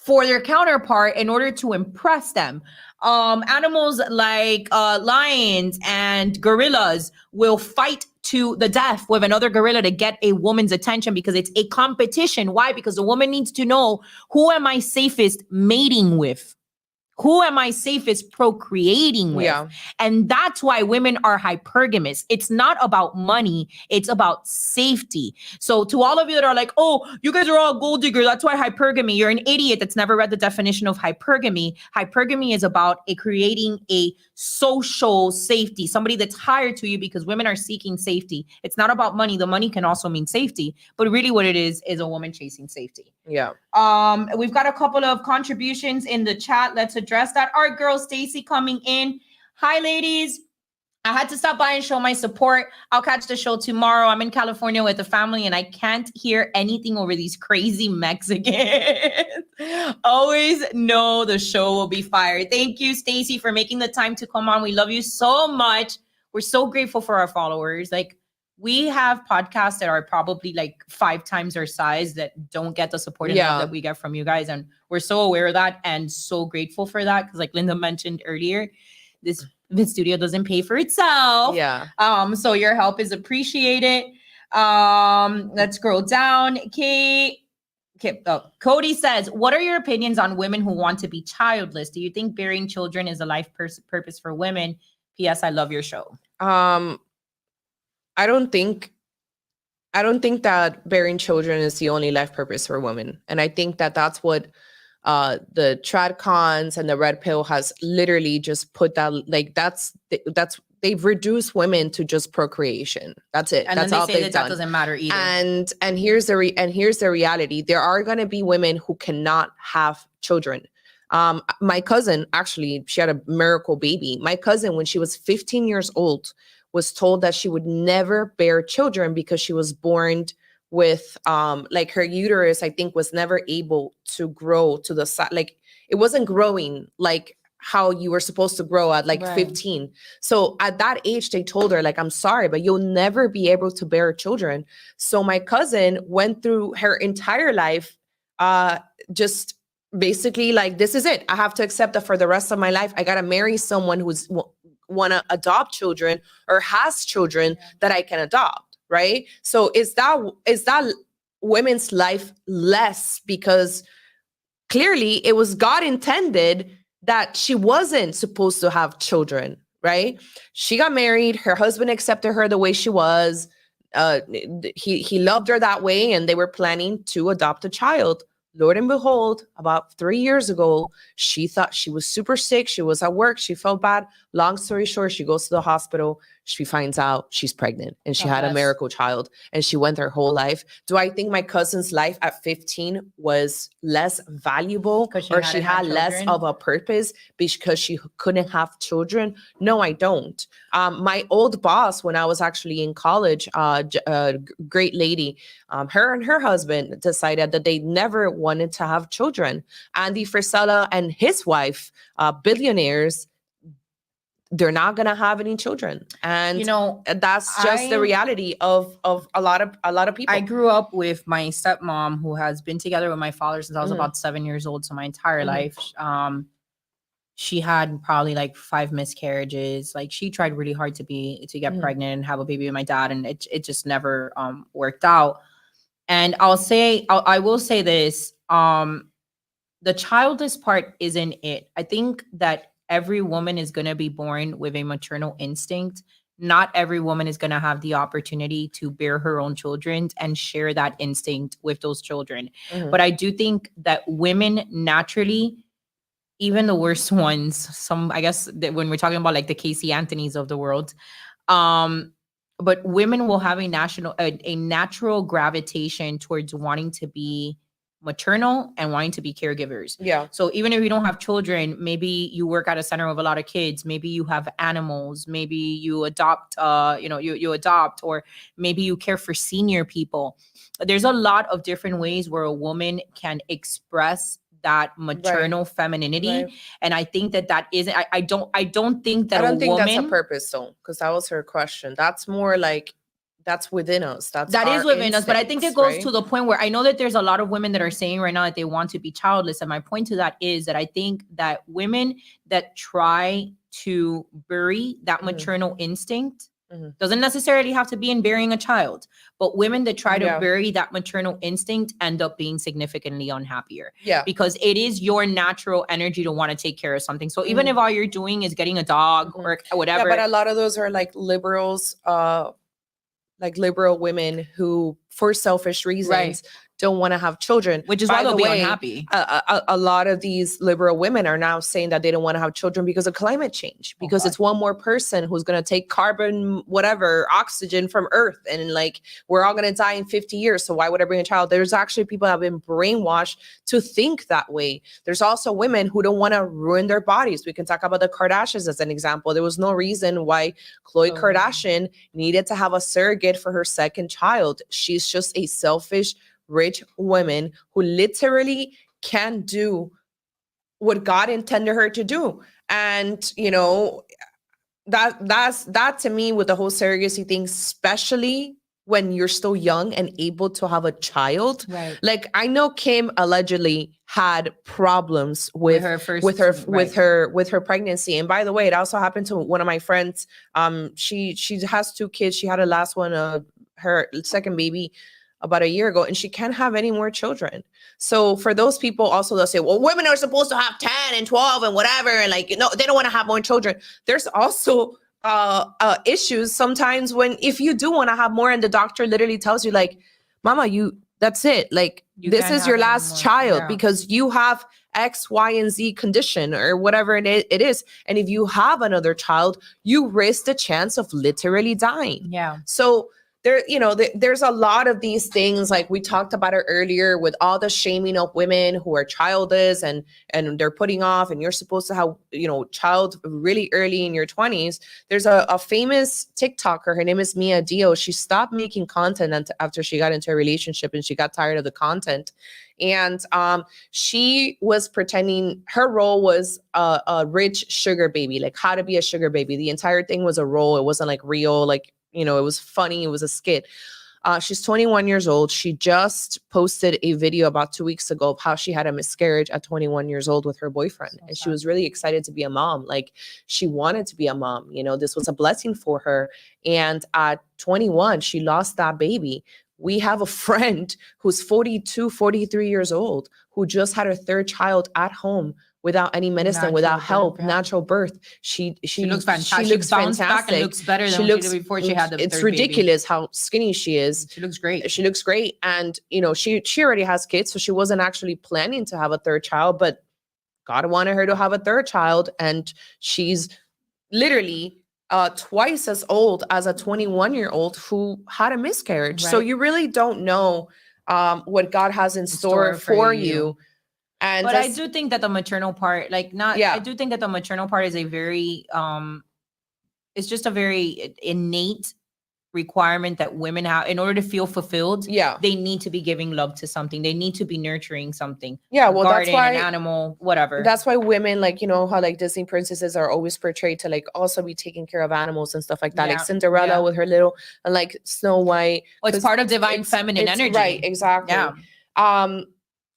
for their counterpart in order to impress them. Animals like lions and gorillas will fight to the death with another gorilla to get a woman's attention because it's a competition. Why? Because the woman needs to know, who am I safest mating with? Who am I safest procreating with? Yeah. And that's why women are hypergamous. It's not about money. It's about safety. So to all of you that are like, oh, you guys are all gold diggers, that's why hypergamy. You're an idiot that's never read the definition of hypergamy. Hypergamy is about creating a social safety, somebody that's hired to you because women are seeking safety. It's not about money. The money can also mean safety, but really what it is a woman chasing safety. Yeah. We've got a couple of contributions in the chat. Let's address that. Our girl Stacy coming in. Hi, ladies. I had to stop by and show my support. I'll catch the show tomorrow. I'm in California with the family and I can't hear anything over these crazy Mexicans. Always know the show will be fire. Thank you, Stacy, for making the time to come on. We love you so much. We're so grateful for our followers. Like, we have podcasts that are probably like 5 times our size that don't get the support that we get from you guys. And we're so aware of that and so grateful for that. Because like Linda mentioned earlier, this studio doesn't pay for itself. Yeah. So your help is appreciated. Let's scroll down. Cody says, what are your opinions on women who want to be childless? Do you think bearing children is a life purpose for women? P.S. I love your show. I don't think that bearing children is the only life purpose for women. And I think that that's what the TradCons and the Red Pill has literally just put that, like, that's they've reduced women to just procreation. That's it. And that's then all they say they've that done. doesn't matter either. And here's the reality. There are going to be women who cannot have children. My cousin, actually, she had a miracle baby. My cousin, when she was 15 years old, was told that she would never bear children because she was born with like her uterus, I think, was never able to grow to the side. Like, it wasn't growing like how you were supposed to grow at like 15. So at that age, they told her, like, I'm sorry, but you'll never be able to bear children. So my cousin went through her entire life just basically like, this is it. I have to accept that for the rest of my life. I got to marry someone who's want to adopt children or has children that I can adopt, right? So is that women's life less because clearly it was God intended that she wasn't supposed to have children, right? She got married, her husband accepted her the way she was. He loved her that way, and they were planning to adopt a child. Lord and behold, about 3 years ago, she thought she was super sick. She was at work. She felt bad. Long story short, she goes to the hospital. She finds out she's pregnant and she had a miracle child, and she went her whole life. Do I think my cousin's life at 15 was less valuable or she had less of a purpose because she couldn't have children? No, I don't. My old boss, when I was actually in college, great lady, her and her husband decided that they never wanted to have children. Andy Frisella and his wife, billionaires, they're not going to have any children. And, that's just the reality of a lot of people. I grew up with my stepmom, who has been together with my father since I was about 7 years old. So my entire life, she had probably like 5 miscarriages. Like, she tried really hard to get pregnant and have a baby with my dad. And it just never worked out. And I will say this, the childless part isn't it. I think that every woman is going to be born with a maternal instinct. Not every woman is going to have the opportunity to bear her own children and share that instinct with those children. But I do think that women naturally, even the worst ones, I guess that when we're talking about like the Casey Anthonys of the world, but women will have a natural gravitation towards wanting to be maternal and wanting to be caregivers. Yeah. So even if you don't have children, maybe you work at a center with a lot of kids, maybe you have animals, maybe you adopt, you adopt, or maybe you care for senior people. There's a lot of different ways where a woman can express that maternal femininity. And I think that isn't, I don't think that I don't think that's a purpose though, because that was her question. That's more like, That's within us. That is within us. But I think it goes right? to the point where I know that there's a lot of women that are saying right now that they want to be childless. And my point to that is that I think that women that try to bury that maternal instinct, doesn't necessarily have to be in burying a child, but women that try to bury that maternal instinct end up being significantly unhappier. Yeah. Because it is your natural energy to want to take care of something. So even if all you're doing is getting a dog or whatever. Yeah, but a lot of those are like liberals, like liberal women who, for selfish reasons, don't want to have children. Which is why they'll be unhappy. A lot of these liberal women are now saying that they don't want to have children because of climate change, because it's one more person who's going to take carbon, whatever, oxygen from Earth. And like, we're all going to die in 50 years. So why would I bring a child? There's actually people that have been brainwashed to think that way. There's also women who don't want to ruin their bodies. We can talk about the Kardashians as an example. There was no reason why Khloe Kardashian needed to have a surrogate for her second child. She's just a selfish, rich woman who literally can't do what God intended her to do. And, you know, that to me with the whole surrogacy thing, especially when you're still young and able to have a child. Right. Like, I know Kim allegedly had problems with her pregnancy. And by the way, it also happened to one of my friends. She has 2 kids. She had a last one, her second baby, about a year ago, and she can't have any more children. So for those people also, they'll say, well, women are supposed to have 10 and 12 and whatever. And like, you know, they don't want to have more children. There's also issues sometimes when, if you do want to have more and the doctor literally tells you like, mama, that's it. Like, this is your last child because you have X, Y, and Z condition or whatever it is. And if you have another child, you risk the chance of literally dying. Yeah. So there, you know, there's a lot of these things, like we talked about it earlier, with all the shaming of women who are childless and they're putting off, and you're supposed to have, you know, child really early in your 20s. There's a famous TikToker. Her name is Mia Dio. She stopped making content after she got into a relationship and she got tired of the content. And she was pretending her role was a rich sugar baby, like how to be a sugar baby. The entire thing was a role. It wasn't like real, like, you know, it was funny. It was a skit. She's 21 years old. She just posted a video about 2 weeks ago of how she had a miscarriage at 21 years old with her boyfriend. And she was really excited to be a mom. Like, she wanted to be a mom. You know, this was a blessing for her. And at 21, she lost that baby. We have a friend who's 42, 43 years old who just had her 3rd child at home without any medicine, without help, natural birth. She looks fantastic. She looks fantastic. Back and looks better than she did before she had the It's 3rd ridiculous baby. how skinny she is. She looks great. She looks great. And, you know, she already has kids, so she wasn't actually planning to have a 3rd child, but God wanted her to have a 3rd child. And she's literally twice as old as a 21-year-old who had a miscarriage. Right. So you really don't know what God has in store for you. But I do think that the maternal part, I do think that the maternal part is a very, it's just a very innate requirement that women have in order to feel fulfilled. Yeah. They need to be giving love to something. They need to be nurturing something. Yeah. Well, garden, that's why an animal, whatever. That's why women, like, you know, how like Disney princesses are always portrayed to like also be taking care of animals and stuff like that. Like Cinderella with her little, and like Snow White. Well, it's part of divine feminine energy. Right. Exactly. Yeah.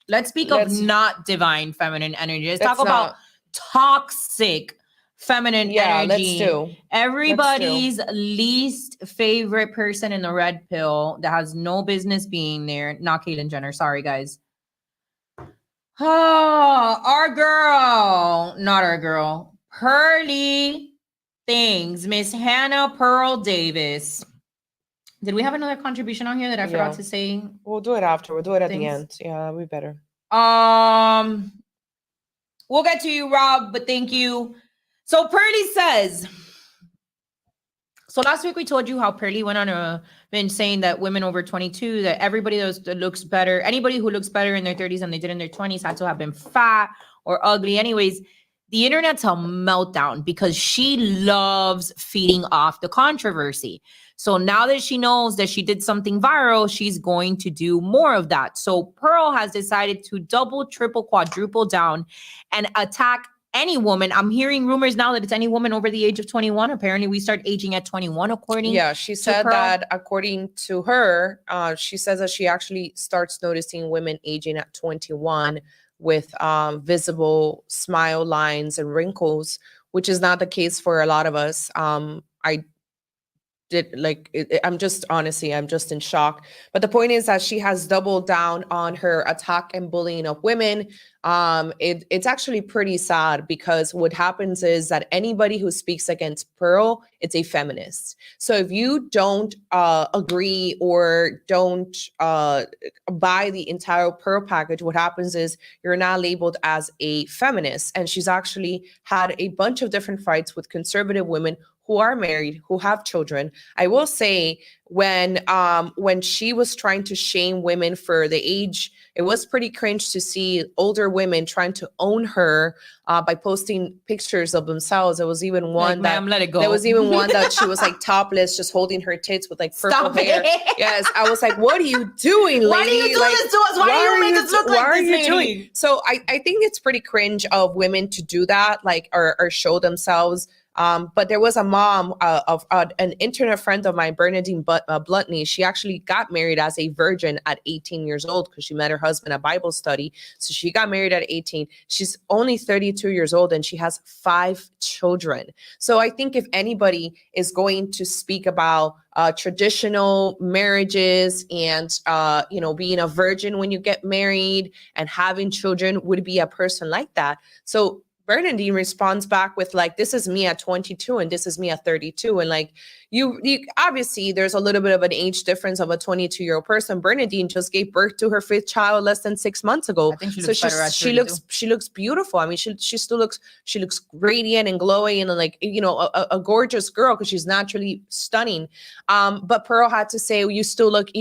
Let's speak of not divine feminine energy. Let's talk about toxic feminine energy. Let's do. Everybody's least favorite person in the red pill that has no business being there. Not Caitlyn Jenner. Sorry, guys. Oh, not our girl. Pearly things. Miss Hannah Pearl Davis. Did we have another contribution on here that I forgot to say? We'll do it after. We'll do it at the end. Yeah, we better. We'll get to you, Rob, but thank you. So Pearly says, so last week we told you how Pearly went on been saying that women over 22, that everybody that looks better, anybody who looks better in their 30s than they did in their 20s had to have been fat or ugly. Anyways, the internet's a meltdown because she loves feeding off the controversy. So now that she knows that she did something viral, she's going to do more of that. So Pearl has decided to double, triple, quadruple down and attack any woman. I'm hearing rumors now that it's any woman over the age of 21. Apparently, we start aging at 21, according. Yeah, she said that according to her, she says that she actually starts noticing women aging at 21 with visible smile lines and wrinkles, which is not the case for a lot of us. I did I'm just in shock. But the point is that she has doubled down on her attack and bullying of women. It's actually pretty sad, because what happens is that anybody who speaks against Pearl, it's a feminist. So if you don't agree or don't buy the entire Pearl package, what happens is you're now labeled as a feminist. And she's actually had a bunch of different fights with conservative women who are married, who have children. I will say, when she was trying to shame women for the age, it was pretty cringe to see older women trying to own her by posting pictures of themselves. There was even one let it go. There was even one that she was like topless, just holding her tits with like purple hair. Yes, I was like, "What are you doing, lady? Why do you do this to us? Why do you make us look like this, lady?" So I think it's pretty cringe of women to do that, like or show themselves. But there was a mom of an internet friend of mine, Bernadine Bluntney. She actually got married as a virgin at 18 years old because she met her husband at Bible study. So she got married at 18. She's only 32 years old and she has 5 children. So I think if anybody is going to speak about traditional marriages and, being a virgin when you get married and having children, would be a person like that. So Bernadine responds back with like, "This is me at 22 and this is me at 32." And like, you obviously there's a little bit of an age difference of a 22-year-old person. Bernadine just gave birth to her 5th child less than 6 months ago. I think she looks beautiful. I mean, she still looks radiant and glowing and like, a gorgeous girl, because she's naturally stunning. But Pearl had to say, you still look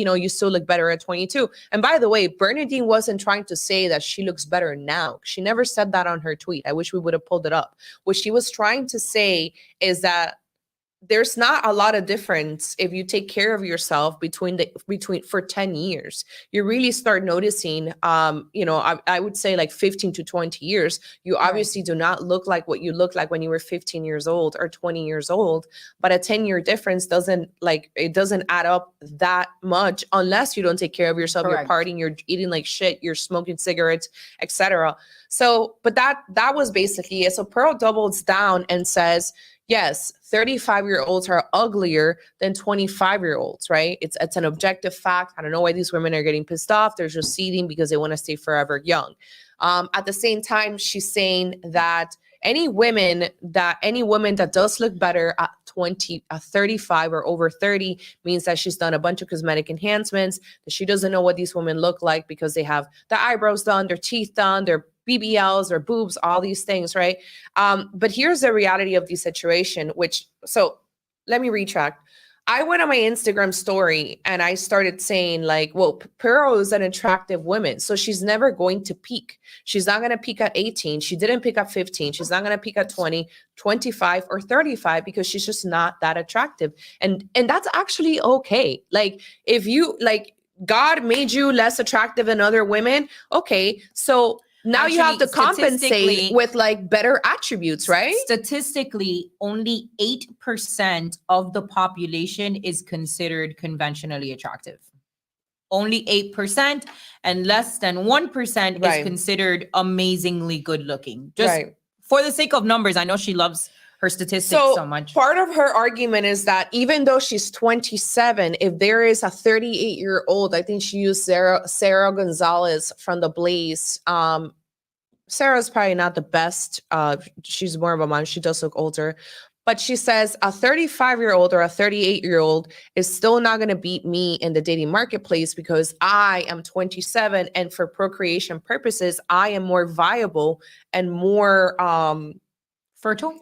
better at 22. And by the way, Bernadine wasn't trying to say that she looks better now. She never said that on her tweet. I wish we would have pulled it up. What she was trying to say is that there's not a lot of difference if you take care of yourself between for 10 years. You really start noticing, I would say like 15 to 20 years, you obviously do not look like what you looked like when you were 15 years old or 20 years old. But a 10-year difference doesn't add up that much unless you don't take care of yourself. Correct. You're partying, you're eating like shit, you're smoking cigarettes, etc. So, but that was basically it. So Pearl doubles down and says, yes, 35-year-olds are uglier than 25-year-olds, right? It's an objective fact. I don't know why these women are getting pissed off. They're just seething because they want to stay forever young. At the same time, she's saying that any woman that does look better at 35 or over 30 means that she's done a bunch of cosmetic enhancements, that she doesn't know what these women look like because they have the eyebrows done, their teeth done, their BBLs or boobs, all these things, right? But here's the reality of the situation, so let me retract. I went on my Instagram story and I started saying like, well, Pearl is an attractive woman. So she's never going to peak. She's not going to peak at 18. She didn't peak at 15. She's not going to peak at 20, 25 or 35 because she's just not that attractive. And that's actually okay. Like if you God made you less attractive than other women. Okay. So now you have to compensate with like better attributes, right? Statistically, only 8% of the population is considered conventionally attractive. Only 8%, and less than 1% is considered amazingly good looking. Just for the sake of numbers, I know she loves her statistics so much. Part of her argument is that even though she's 27, if there is a 38-year-old, I think she used Sarah Gonzalez from The Blaze. Sarah's probably not the best. She's more of a mom. She does look older. But she says a 35-year-old or a 38-year-old is still not going to beat me in the dating marketplace because I am 27. And for procreation purposes, I am more viable and more fertile.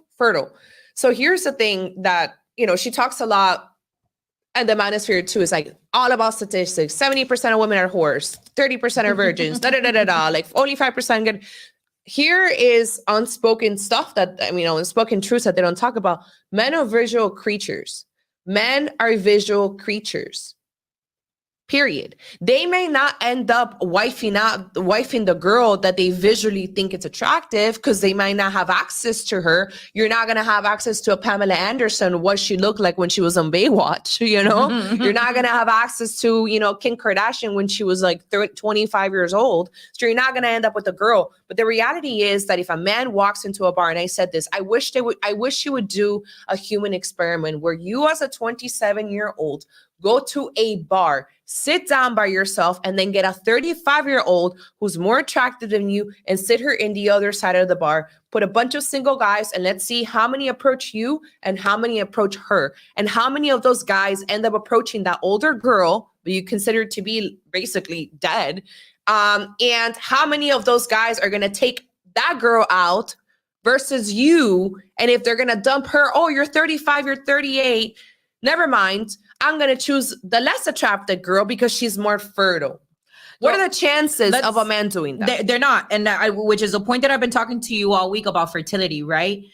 So here's the thing that, she talks a lot, and the manosphere too is like all about statistics. 70% of women are whores, 30% are virgins, like only 5% get. Here is unspoken stuff unspoken truths that they don't talk about. Men are visual creatures. Men are visual creatures. period. They may not end up wifing the girl that they visually think it's attractive because they might not have access to her. You're not going to have access to a Pamela Anderson, what she looked like when she was on Baywatch, you know? You're not going to have access to, you know, Kim Kardashian when she was like 25 years old. So you're not going to end up with a girl. But the reality is that if a man walks into a bar, and I said this, I wish you would do a human experiment where you as a 27-year-old go to a bar, sit down by yourself, and then get a 35-year-old who's more attractive than you and sit her in the other side of the bar. Put a bunch of single guys and let's see how many approach you and how many approach her. And how many of those guys end up approaching that older girl that you consider to be basically dead. And how many of those guys are going to take that girl out versus you. And if they're going to dump her, oh, you're 35, you're 38, never mind. I'm going to choose the less attractive girl because she's more fertile. What are the chances of a man doing that? They're not. And which is a point that I've been talking to you all week about fertility, right?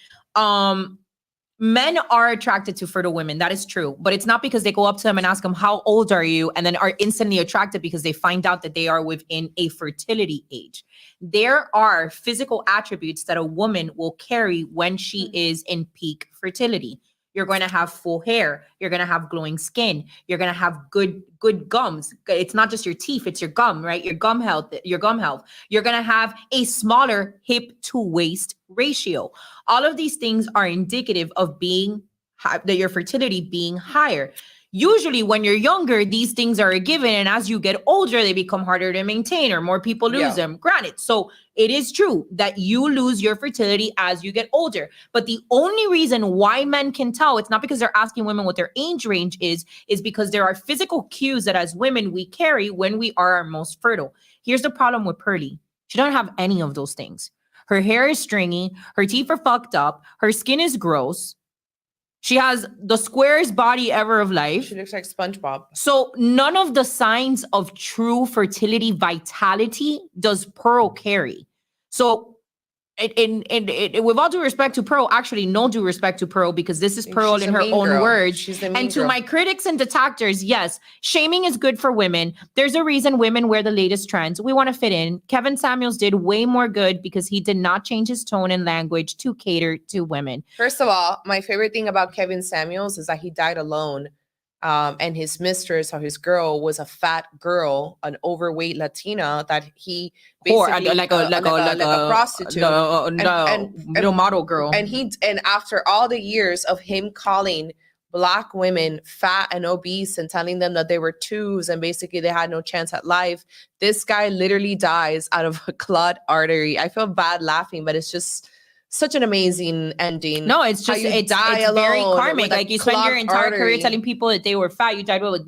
Men are attracted to fertile women. That is true. But it's not because they go up to them and ask them, how old are you? And then are instantly attracted because they find out that they are within a fertility age. There are physical attributes that a woman will carry when she is in peak fertility. You're going to have full hair. You're going to have glowing skin. You're going to have good gums. It's not just your teeth, it's your gum, right? Your gum health. You're going to have a smaller hip to waist ratio. All of these things are indicative of that your fertility being higher. Usually when you're younger, these things are a given. And as you get older, they become harder to maintain or more people lose them. Granted. So it is true that you lose your fertility as you get older. But the only reason why men can tell, it's not because they're asking women what their age range is because there are physical cues that as women we carry when we are our most fertile. Here's the problem with Pearly. She doesn't have any of those things. Her hair is stringy. Her teeth are fucked up. Her skin is gross. She has the squarest body ever of life. She looks like SpongeBob. So none of the signs of true fertility vitality does Pearl carry. So with all due respect to Pearl, actually no due respect to Pearl, because this is Pearl in her own words. And to my critics and detractors, yes, shaming is good for women. There's a reason women wear the latest trends. We want to fit in. Kevin Samuels did way more good because he did not change his tone and language to cater to women. First of all, my favorite thing about Kevin Samuels is that he died alone. And his mistress or his girl was a fat girl, an overweight Latina that he basically like a prostitute, no model girl. And after all the years of him calling Black women fat and obese and telling them that they were twos and basically they had no chance at life, this guy literally dies out of a clogged artery. I feel bad laughing, but it's just such an amazing ending. No, it's just it's very karmic. Like you spend your entire career telling people that they were fat. You died with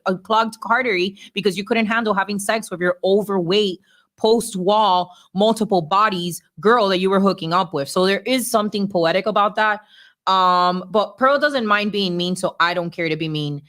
a clogged artery because you couldn't handle having sex with your overweight, post-wall, multiple bodies girl that you were hooking up with. So there is something poetic about that. But Pearl doesn't mind being mean, so I don't care to be mean.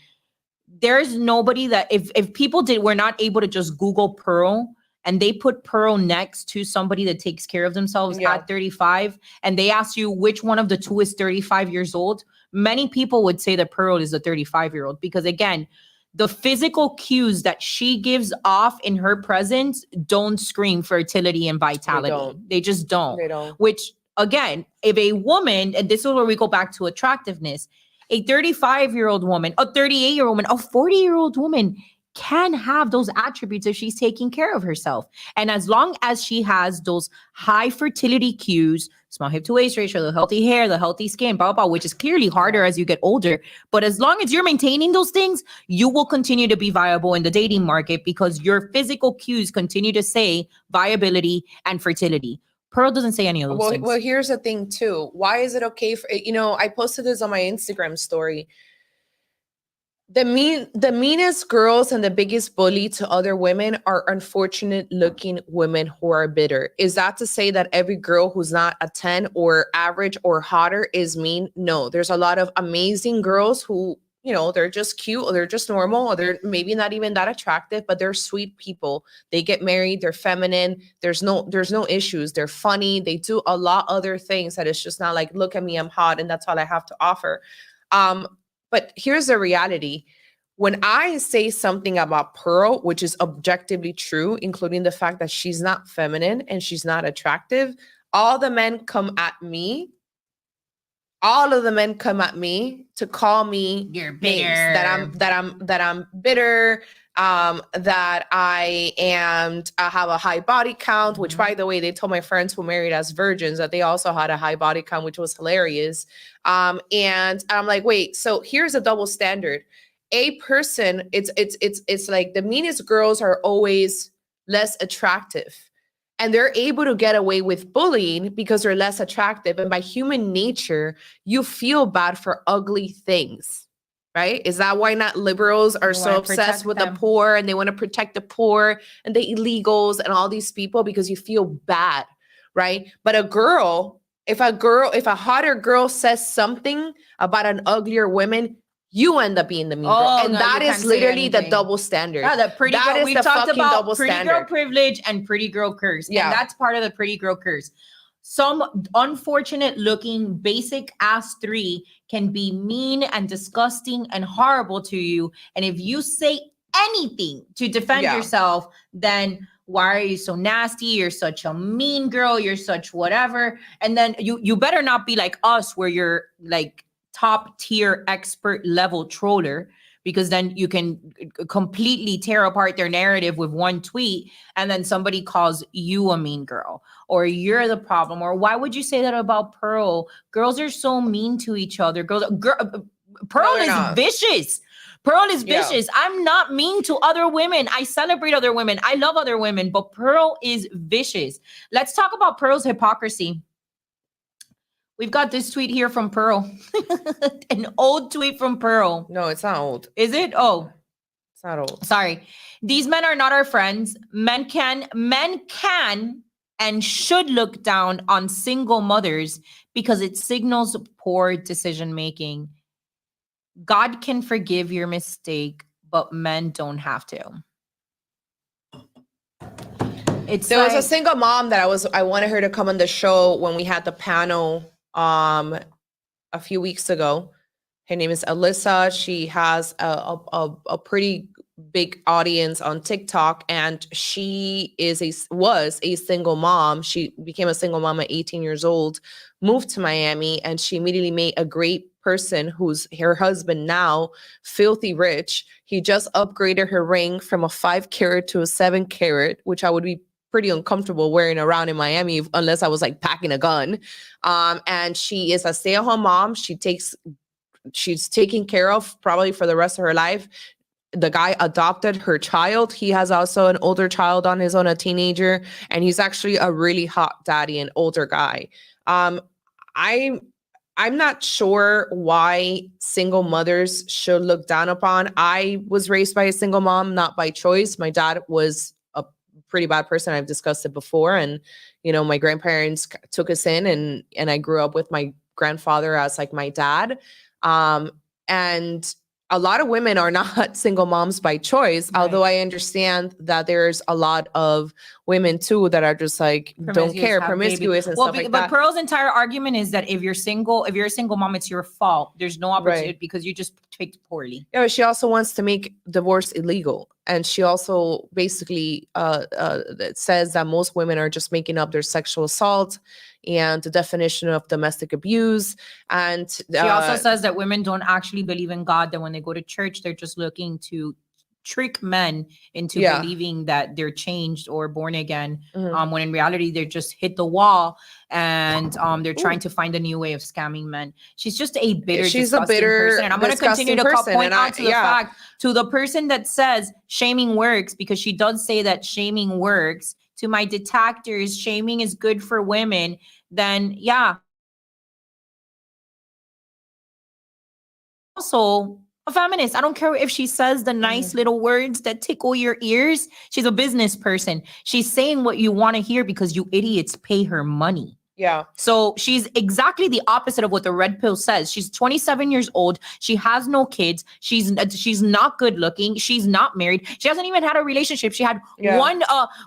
There's nobody that if people were not able to just Google Pearl and they put Pearl next to somebody that takes care of themselves at 35, and they ask you which one of the two is 35 years old, many people would say that Pearl is a 35-year-old because, again, the physical cues that she gives off in her presence don't scream fertility and vitality. They just don't. They don't. Which, again, if a woman, and this is where we go back to attractiveness, a 35-year-old woman, a 38-year-old woman, a 40-year-old woman can have those attributes if she's taking care of herself. And as long as she has those high fertility cues, small hip to waist ratio, the healthy hair, the healthy skin, blah, blah, blah, which is clearly harder as you get older. But as long as you're maintaining those things, you will continue to be viable in the dating market because your physical cues continue to say viability and fertility. Pearl doesn't say any of those things. Well, here's the thing too. Why is it okay for, I posted this on my Instagram story. The meanest girls and the biggest bully to other women are unfortunate looking women who are bitter. Is that to say that every girl who's not a 10 or average or hotter is mean? No, there's a lot of amazing girls who, they're just cute or they're just normal or they're maybe not even that attractive, but they're sweet people. They get married, they're feminine. There's no issues. They're funny. They do a lot of other things that it's just not like, look at me, I'm hot and that's all I have to offer. But here's the reality. when I say something about Pearl, which is objectively true, including the fact that she's not feminine and she's not attractive, all the men come at me. All of the men come at me to call me You're names, bitter. that I'm bitter, that I have a high body count, which, by the way, they told my friends who married as virgins that they also had a high body count, which was hilarious. And I'm like, wait, so here's a double standard. A person, it's like the meanest girls are always less attractive. And they're able to get away with bullying because they're less attractive. And by human nature, you feel bad for ugly things, right? Is that why not liberals are so obsessed with the poor and they want to protect the poor and the illegals and all these people because you feel bad, right? But a girl, if a hotter girl says something about an uglier woman, you end up being the mean girl. And that is literally the double standard. Yeah, the pretty girl. We've talked about pretty girl privilege and pretty girl curse. Yeah. And that's part of the pretty girl curse. Some unfortunate looking basic ass 3 can be mean and disgusting and horrible to you. And if you say anything to defend yourself, then why are you so nasty? You're such a mean girl. You're such whatever. And then you better not be like us where you're like top tier expert level troller, because then you can completely tear apart their narrative with one tweet and then somebody calls you a mean girl or you're the problem. Or why would you say that about Pearl? Girls are so mean to each other. Pearl is vicious. Pearl is vicious. I'm not mean to other women. I celebrate other women. I love other women, but Pearl is vicious. Let's talk about Pearl's hypocrisy. We've got this tweet here from Pearl. An old tweet from Pearl. No, it's not old. Is it? Oh. It's not old. Sorry. These men are not our friends. Men can and should look down on single mothers because it signals poor decision making. God can forgive your mistake, but men don't have to. There was a single mom that I wanted her to come on the show when we had the panel a few weeks ago. Her name is Alyssa. She has a pretty big audience on TikTok, and she was a single mom. She became a single mom at 18 years old, moved to Miami, and she immediately made a great person who's her husband now, filthy rich. He just upgraded her ring from a 5 carat to a 7 carat, which I would be pretty uncomfortable wearing around in Miami unless I was like packing a gun. And she is a stay-at-home mom. She's taking care of probably for the rest of her life. The guy adopted her child. He has also an older child on his own, a teenager, and he's actually a really hot daddy, an older guy. I'm not sure why single mothers should look down upon. I was raised by a single mom, not by choice. My dad was a pretty bad person. I've discussed it before. And, my grandparents took us in and I grew up with my grandfather as like my dad. And a lot of women are not single moms by choice, right. Although I understand that there's a lot of women too that are just like don't care, promiscuous and stuff like that. But Pearl's entire argument is that if you're a single mom, it's your fault. There's no opportunity because you just picked poorly. Yeah, she also wants to make divorce illegal, and she also basically says that most women are just making up their sexual assault and the definition of domestic abuse. And she also says that women don't actually believe in God, that when they go to church, they're just looking to trick men into believing that they're changed or born again, when in reality, they just hit the wall and they're trying to find a new way of scamming men. She's just a bitter, person. And I'm going to continue to point out to the fact, to the person that says shaming works, because she does say that shaming works. To my detractors, shaming is good for women. Then also a feminist. I don't care if she says the nice little words that tickle your ears. She's a business person. She's saying what you want to hear because you idiots pay her money. Yeah. So she's exactly the opposite of what the red pill says. She's 27 years old. She has no kids. She's not good looking. She's not married. She hasn't even had a relationship. She had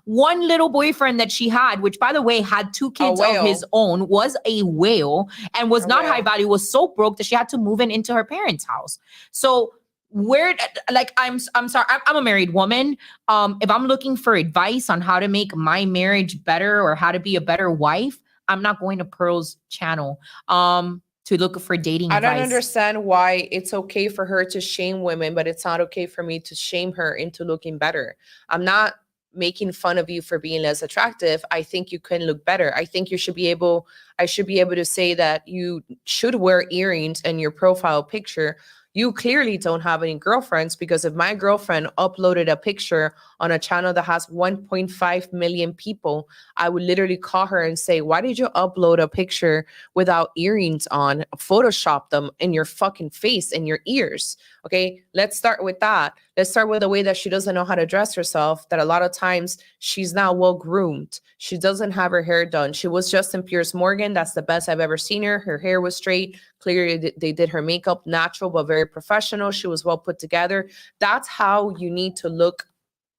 one little boyfriend that she had, which by the way had 2 kids of his own, was a whale and was not high value, was so broke that she had to move into her parents' house. So where, like, I'm sorry, I'm a married woman. If I'm looking for advice on how to make my marriage better or how to be a better wife, I'm not going to Pearl's channel to look for dating advice. I don't understand why it's okay for her to shame women, but it's not okay for me to shame her into looking better. I'm not making fun of you for being less attractive. I think you can look better. I think I should be able to say that you should wear earrings in your profile picture. You clearly don't have any girlfriends, because if my girlfriend uploaded a picture on a channel that has 1.5 million people, I would literally call her and say, why did you upload a picture without earrings on? Photoshop them in your fucking face and your ears. Okay, let's start with that. Let's start with the way that she doesn't know how to dress herself, that a lot of times she's not well groomed. She doesn't have her hair done. She was Justin Pierce Morgan. That's the best I've ever seen her. Her hair was straight. Clearly, they did her makeup natural, but very professional. She was well put together. That's how you need to look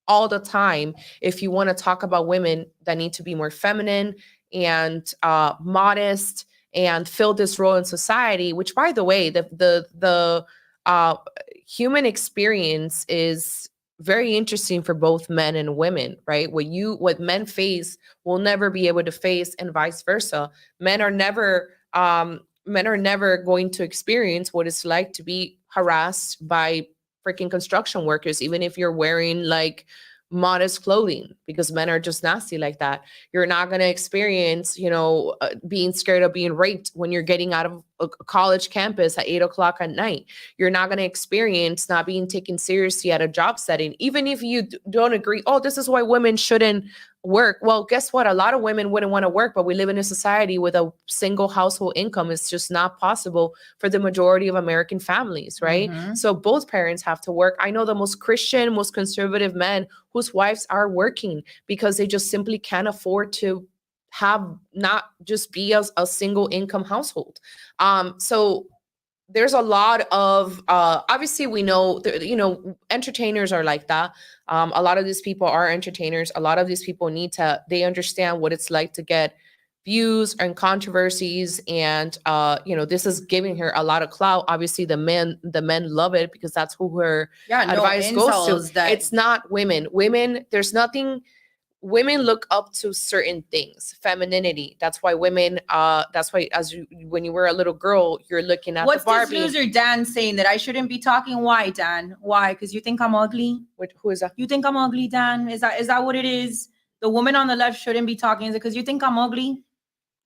all the time if you want to talk about women that need to be more feminine and modest and fill this role in society, which, by the way, the human experience is very interesting for both men and women, right? What men face will never be able to face, and vice versa. Men are never going to experience what it's like to be harassed by freaking construction workers, even if you're wearing like modest clothing, because men are just nasty like that. You're not going to experience, being scared of being raped when you're getting out of a college campus at 8:00 at night. You're not going to experience not being taken seriously at a job setting, even if you don't agree, oh, this is why women shouldn't work. Well, guess what? A lot of women wouldn't want to work, but we live in a society with a single household income. It's just not possible for the majority of American families, right? Mm-hmm. So both parents have to work. I know the most Christian, most conservative men whose wives are working because they just simply can't afford to have not just be a single income household. So there's a lot of, obviously we know, entertainers are like that. A lot of these people are entertainers. A lot of these people they understand what it's like to get views and controversies. And, this is giving her a lot of clout. Obviously the men love it because that's who her advice goes to. It's not women. Women look up to certain things, femininity. That's why women, when you were a little girl, you're looking at what's the Barbie. What's this loser Dan saying that I shouldn't be talking? Why, Dan? Why? Because you think I'm ugly? Who is that? You think I'm ugly, Dan? Is that what it is? The woman on the left shouldn't be talking. Is it because you think I'm ugly?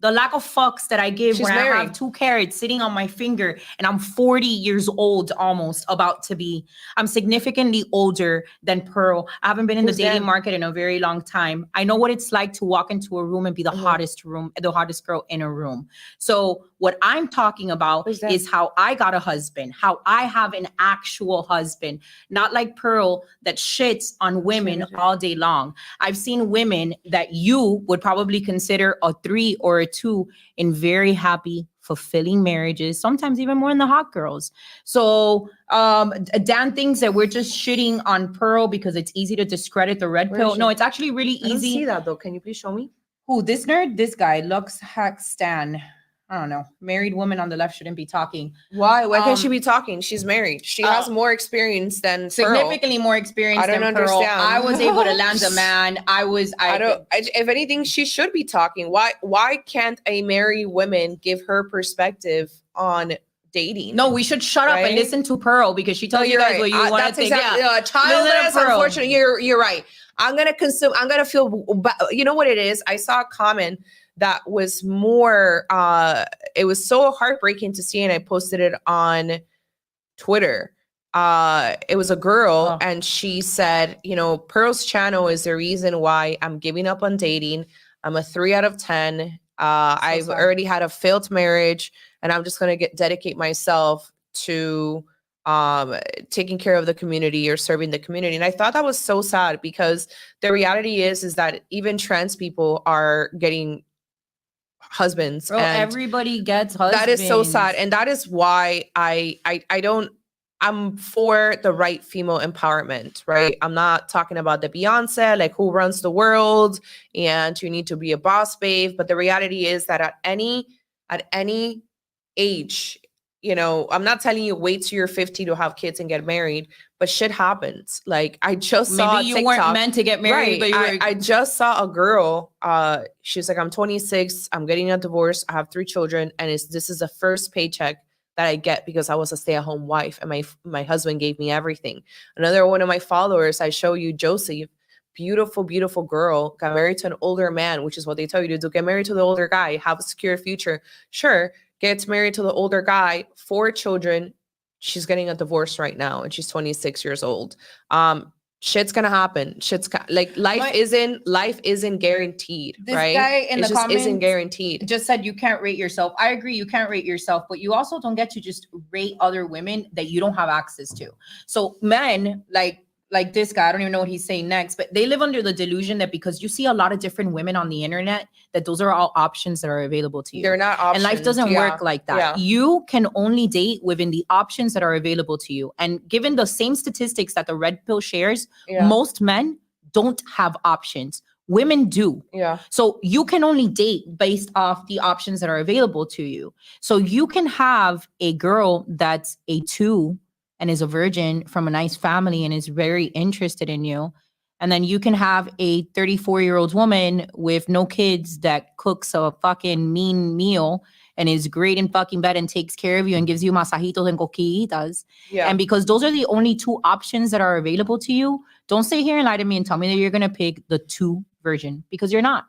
The lack of fucks that I give when I have 2 carrots sitting on my finger and I'm 40 years old, almost about to be. I'm significantly older than Pearl. I haven't been in the dating market in a very long time. I know what it's like to walk into a room and be the hottest girl in a room. So what I'm talking about is how I got a husband, how I have an actual husband, not like Pearl that shits on women all day long. I've seen women that you would probably consider a 3 or a 2 in very happy, fulfilling marriages, sometimes even more than the hot girls. So Dan thinks that we're just shitting on Pearl because it's easy to discredit the red pill. No, it's actually really easy. I don't see that though. Can you please show me? Who? This nerd? This guy, Lux Hack Stan. I don't know. Married woman on the left shouldn't be talking. Why? Why can't she be talking? She's married. She has more experience than significantly Pearl. more experience. I don't than Pearl. understand. I was able to land a man. If anything, she should be talking. Why can't a married woman give her perspective on dating? No, we should shut up and listen to Pearl because she tells you guys what you want to think. Exactly, childless, unfortunately, you're right. I'm gonna feel. You know what it is? I saw a comment that was more, it was so heartbreaking to see, and I posted it on Twitter. It was a girl, and she said, Pearl's channel is the reason why I'm giving up on dating. I'm a 3 out of 10. I've already had a failed marriage, and I'm just going to dedicate myself to taking care of the community or serving the community. And I thought that was so sad because the reality is that even trans people are getting husbands. Bro, and everybody gets husbands. That is so sad. And that is why I'm for the right female empowerment, right? I'm not talking about the Beyonce, like who runs the world and you need to be a boss babe. But the reality is that at any age, I'm not telling you wait till you're 50 to have kids and get married, but shit happens. Like I just saw maybe you weren't meant to get married, right. but I just saw a girl. She was like, I'm 26. I'm getting a divorce. I have 3 children, and this is the first paycheck that I get because I was a stay-at-home wife, and my husband gave me everything. Another one of my followers, I show you, Josie, beautiful, beautiful girl, got married to an older man, which is what they tell you to do. Get married to the older guy, have a secure future. Sure. Gets married to the older guy, 4 children. She's getting a divorce right now, and she's 26 years old. Shit's gonna happen. Life isn't guaranteed. This right? guy in the comments isn't guaranteed. just said you can't rate yourself. I agree, you can't rate yourself, but you also don't get to just rate other women that you don't have access to. So men, like this guy, I don't even know what he's saying next, but they live under the delusion that because you see a lot of different women on the internet, that those are all options that are available to you. They're not options. And life doesn't work like that. Yeah. You can only date within the options that are available to you. And given the same statistics that the Red Pill shares, most men don't have options. Women do. Yeah. So you can only date based off the options that are available to you. So you can have a girl that's a 2 and is a virgin from a nice family and is very interested in you. And then you can have a 34-year-old woman with no kids that cooks a fucking mean meal and is great in fucking bed and takes care of you and gives you masajitos and coquitas. Yeah. And because those are the only 2 options that are available to you, don't sit here and lie to me and tell me that you're going to pick the 2 version, because you're not.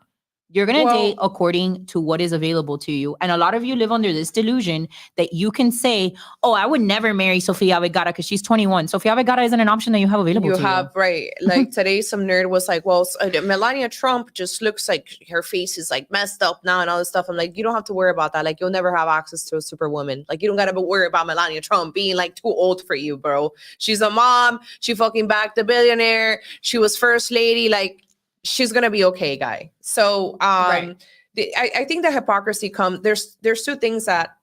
You're going to date according to what is available to you. And a lot of you live under this delusion that you can say, oh, I would never marry Sofia Vergara because she's 21. Sofia Vergara isn't an option that you have available to you. Right. Like today, some nerd was like, well, Melania Trump just looks like her face is like messed up now and all this stuff. I'm like, you don't have to worry about that. Like, you'll never have access to a superwoman. Like, you don't got to worry about Melania Trump being like too old for you, bro. She's a mom. She fucking backed a billionaire. She was first lady. Like, she's gonna be okay, guy. So I think the hypocrisy comes. There's 2 things that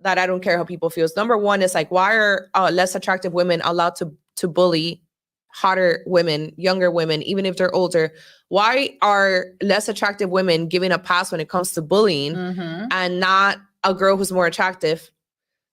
I don't care how people feel. Number one is like, why are less attractive women allowed to bully hotter women, younger women, even if they're older? Why are less attractive women given a pass when it comes to bullying and not a girl who's more attractive?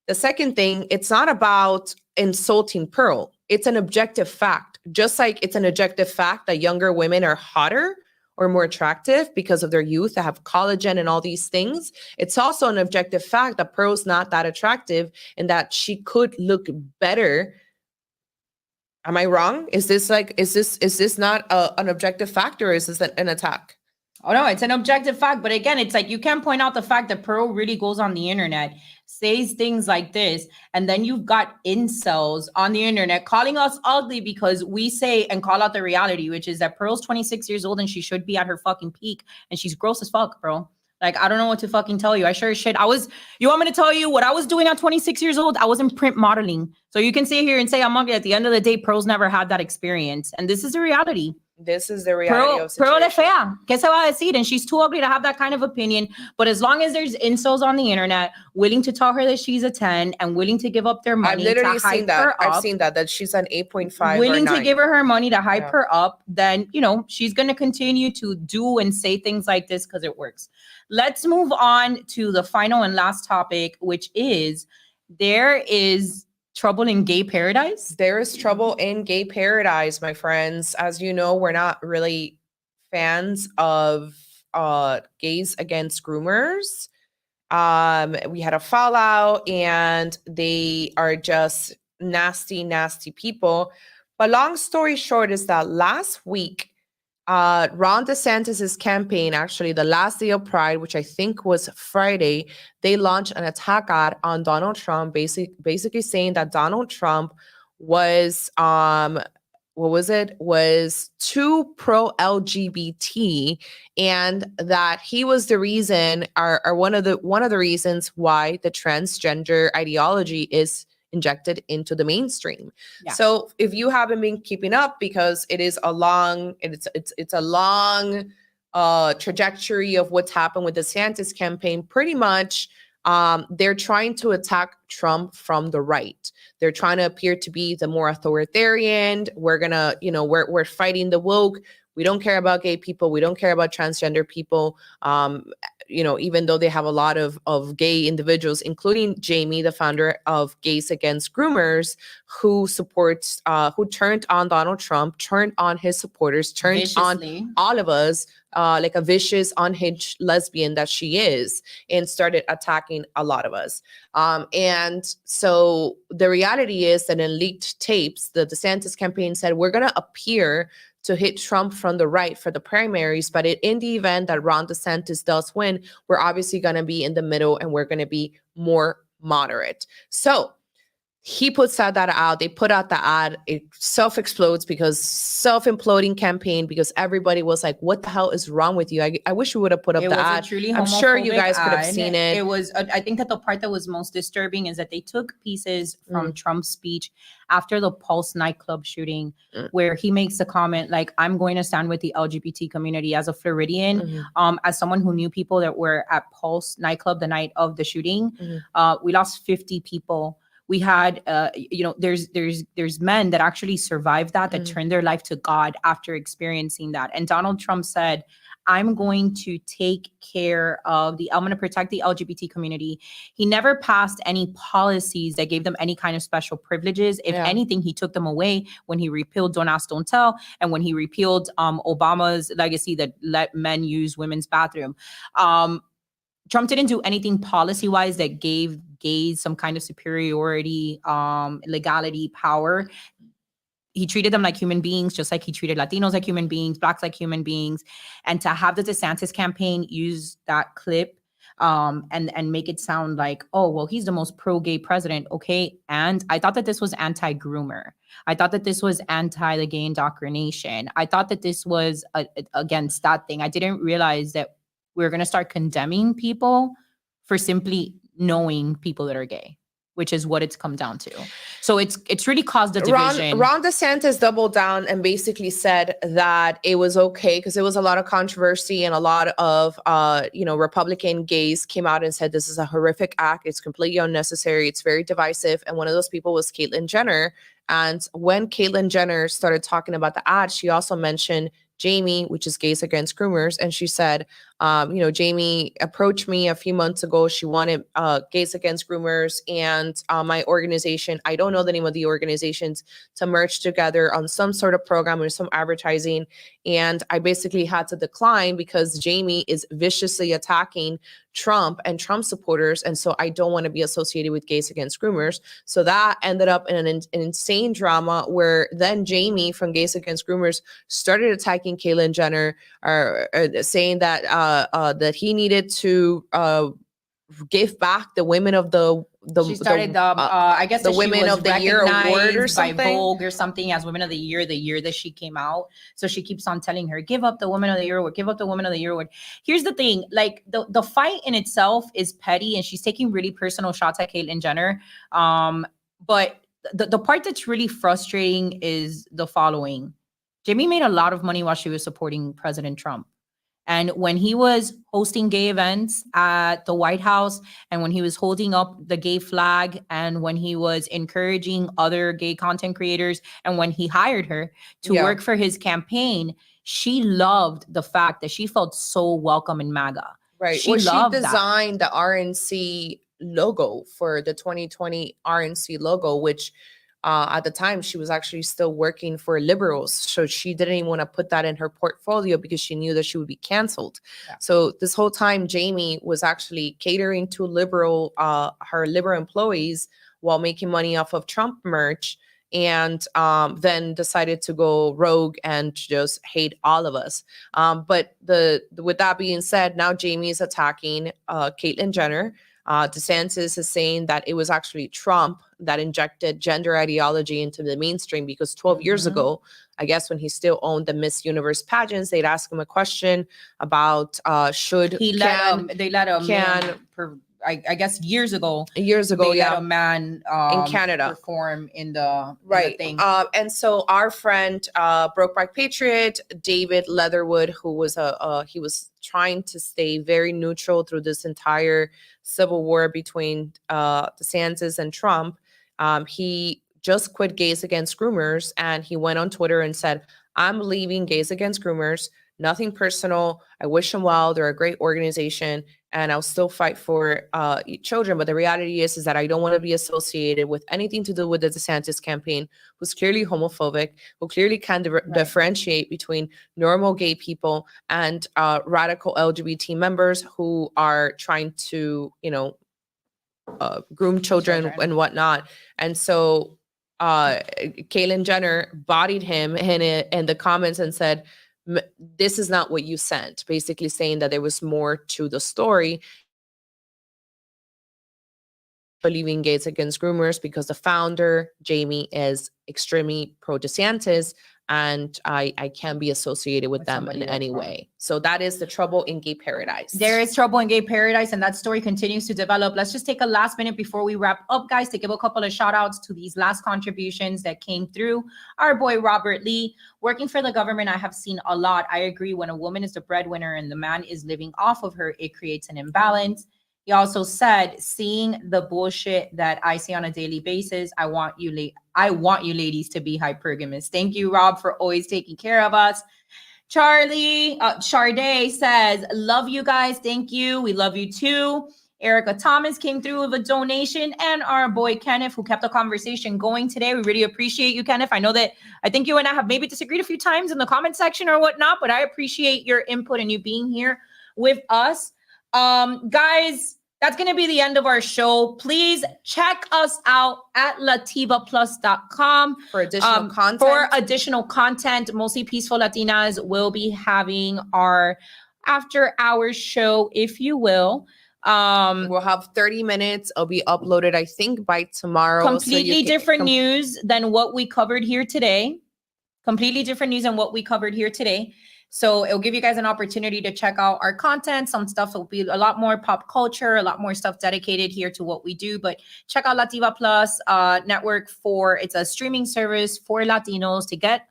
The second thing, it's not about insulting Pearl. It's an objective fact. Just like it's an objective fact that younger women are hotter or more attractive because of their youth, that have collagen and all these things. It's also an objective fact that Pearl's not that attractive and that she could look better. Am I wrong? Is this not an objective fact, or is this an attack? Oh, no, it's an objective fact. But again, it's like you can't point out the fact that Pearl really goes on the internet, says things like this, and then you've got incels on the internet calling us ugly because we say and call out the reality, which is that Pearl's 26 years old and she should be at her fucking peak, and she's gross as fuck, bro. Like, I don't know what to fucking tell you. I sure as shit. You want me to tell you what I was doing at 26 years old? I was in print modeling. So you can sit here and say I'm ugly. At the end of the day, Pearl's never had that experience. And this is the reality. This is the reality of Pearl es fea. ¿Qué se va a decir? And she's too ugly to have that kind of opinion. But as long as there's incels on the internet willing to tell her that she's a 10 and willing to give up their money to hype her up. I've seen that she's an 8.5 willing to give her money to hype her up, then, she's going to continue to do and say things like this because it works. Let's move on to the final and last topic, which is there is trouble in gay paradise. There is trouble in gay paradise, my friends. As you know, we're not really fans of gays against groomers. We had a fallout and they are just nasty, nasty people. But long story short is that last week, Ron DeSantis' campaign, actually the last day of Pride, which I think was Friday, they launched an attack ad on Donald Trump, basically saying that Donald Trump was, was too pro-LGBT, and that he was the reason, or one of the reasons why the transgender ideology is injected into the mainstream. Yeah. So if you haven't been keeping up, because it is a long, it's a long trajectory of what's happened with the DeSantis campaign, pretty much they're trying to attack Trump from the right. They're trying to appear to be the more authoritarian. We're gonna, we're fighting the woke. We don't care about gay people. We don't care about transgender people. Even though they have a lot of gay individuals, including Jamie, the founder of Gays Against Groomers, who turned on Donald Trump, turned on his supporters, turned viciously on all of us, like a vicious, unhinged lesbian that she is, and started attacking a lot of us. And so the reality is that in leaked tapes, the DeSantis campaign said, we're going to appear to hit Trump from the right for the primaries. But in the event that Ron DeSantis does win, we're obviously going to be in the middle and we're going to be more moderate. So he puts that out. They put out the ad. It self-explodes because self-imploding campaign, because everybody was like, what the hell is wrong with you? I wish we would have put up the ad. I'm sure you guys could have seen it. It was, I think that the part that was most disturbing is that they took pieces from Trump's speech after the Pulse nightclub shooting, where he makes the comment, like, I'm going to stand with the LGBT community. As a Floridian, as someone who knew people that were at Pulse nightclub the night of the shooting, we lost 50 people. We had, there's men that actually survived that turned their life to God after experiencing that. And Donald Trump said, I'm going to take care of I'm going to protect the LGBT community. He never passed any policies that gave them any kind of special privileges. If anything, he took them away when he repealed Don't Ask, Don't Tell, and when he repealed Obama's legacy that let men use women's bathroom. Trump didn't do anything policy-wise that gave gays some kind of superiority, legality, power. He treated them like human beings, just like he treated Latinos like human beings, Blacks like human beings. And to have the DeSantis campaign use that clip and make it sound like, oh, well, he's the most pro-gay president, okay? And I thought that this was anti-groomer. I thought that this was anti the gay indoctrination. I thought that this was against that thing. I didn't realize that we're going to start condemning people for simply knowing people that are gay, which is what it's come down to. So it's really caused a division. Ron DeSantis doubled down and basically said that it was okay because there was a lot of controversy and a lot of, Republican gays came out and said, this is a horrific act. It's completely unnecessary. It's very divisive. And one of those people was Caitlyn Jenner. And when Caitlyn Jenner started talking about the ad, she also mentioned Jamie, which is Gays Against Groomers. And she said, Jamie approached me a few months ago. She wanted Gays Against Groomers and my organization, I don't know the name of the organizations, to merge together on some sort of program or some advertising. And I basically had to decline because Jamie is viciously attacking Trump and Trump supporters. And so I don't want to be associated with Gays Against Groomers. So that ended up in an insane drama where then Jamie from Gays Against Groomers started attacking Caitlyn Jenner, saying that that he needed to give back the women of she started I guess the Women of the Year award or something by Vogue or something as Women of the year that she came out. So she keeps on telling her, give up the Women of the Year award, give up the Women of the Year award. Here's the thing, like the fight in itself is petty and she's taking really personal shots at Caitlyn Jenner. But the part that's really frustrating is the following. Jamie made a lot of money while she was supporting President Trump. And when he was hosting gay events at the White House, and when he was holding up the gay flag, and when he was encouraging other gay content creators, and when he hired her to work for his campaign, she loved the fact that she felt so welcome in MAGA. Right. She designed the RNC logo for the 2020 RNC logo, which at the time she was actually still working for liberals. So she didn't even want to put that in her portfolio because she knew that she would be canceled. Yeah. So this whole time, Jamie was actually catering to her liberal employees while making money off of Trump merch, and then decided to go rogue and just hate all of us. But with that being said, now Jamie is attacking Caitlyn Jenner. DeSantis is saying that it was actually Trump that injected gender ideology into the mainstream because 12 years ago, I guess when he still owned the Miss Universe pageants, they'd ask him a question about I guess years ago, they let a man in Canada perform in the thing. And so our friend Brokeback Patriot David Leatherwood, who was he was trying to stay very neutral through this entire civil war between DeSantis and Trump. He just quit Gays Against Groomers, and he went on Twitter and said, "I'm leaving Gays Against Groomers. Nothing personal. I wish them well. They're a great organization, and I'll still fight for children. But the reality is that I don't want to be associated with anything to do with the DeSantis campaign, who's clearly homophobic, who clearly can differentiate between normal gay people and radical LGBT members who are trying to, groom children and whatnot." And so Caitlyn Jenner bodied him in the comments and said, "This is not what you sent," basically saying that there was more to the story. Believing Gays Against Groomers because the founder, Jamie, is extremely pro DeSantis, and I can't be associated with them in any way. So that is the trouble in gay paradise. There is trouble in gay paradise, and that story continues to develop. Let's just take a last minute before we wrap up, guys, to give a couple of shout outs to these last contributions that came through. Our boy Robert Lee: "Working for the government, I have seen a lot. I agree, when a woman is the breadwinner and the man is living off of her, it creates an imbalance." He also said, "Seeing the bullshit that I see on a daily basis, I want you ladies to be hypergamous." Thank you, Rob, for always taking care of us. Charday says, "Love you guys. Thank you. We love you too." Erica Thomas came through with a donation, and our boy Kenneth, who kept the conversation going today. We really appreciate you, Kenneth. I know that I think you and I have maybe disagreed a few times in the comment section or whatnot, but I appreciate your input and you being here with us. Guys, that's going to be the end of our show. Please check us out at lativaplus.com for additional content. For additional content, mostly Peaceful Latinas will be having our after hours show, if you will. We'll have 30 minutes. It'll be uploaded, I think, by tomorrow. Completely different news than what we covered here today. Completely different news than what we covered here today. So it'll give you guys an opportunity to check out our content. Some stuff will be a lot more pop culture, a lot more stuff dedicated here to what we do. But check out Lativa Plus network it's a streaming service for Latinos to get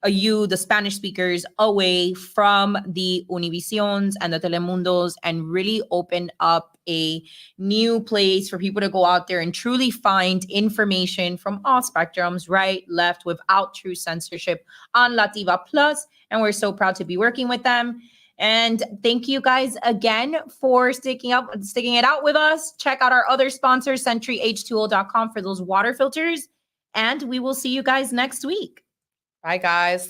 the Spanish speakers, away from the Univisions and the Telemundos, and really open up a new place for people to go out there and truly find information from all spectrums, right, left, without true censorship on Lativa Plus. And we're so proud to be working with them. And thank you guys again for sticking it out with us. Check out our other sponsors, SentryH2O.com, for those water filters. And we will see you guys next week. Bye, guys.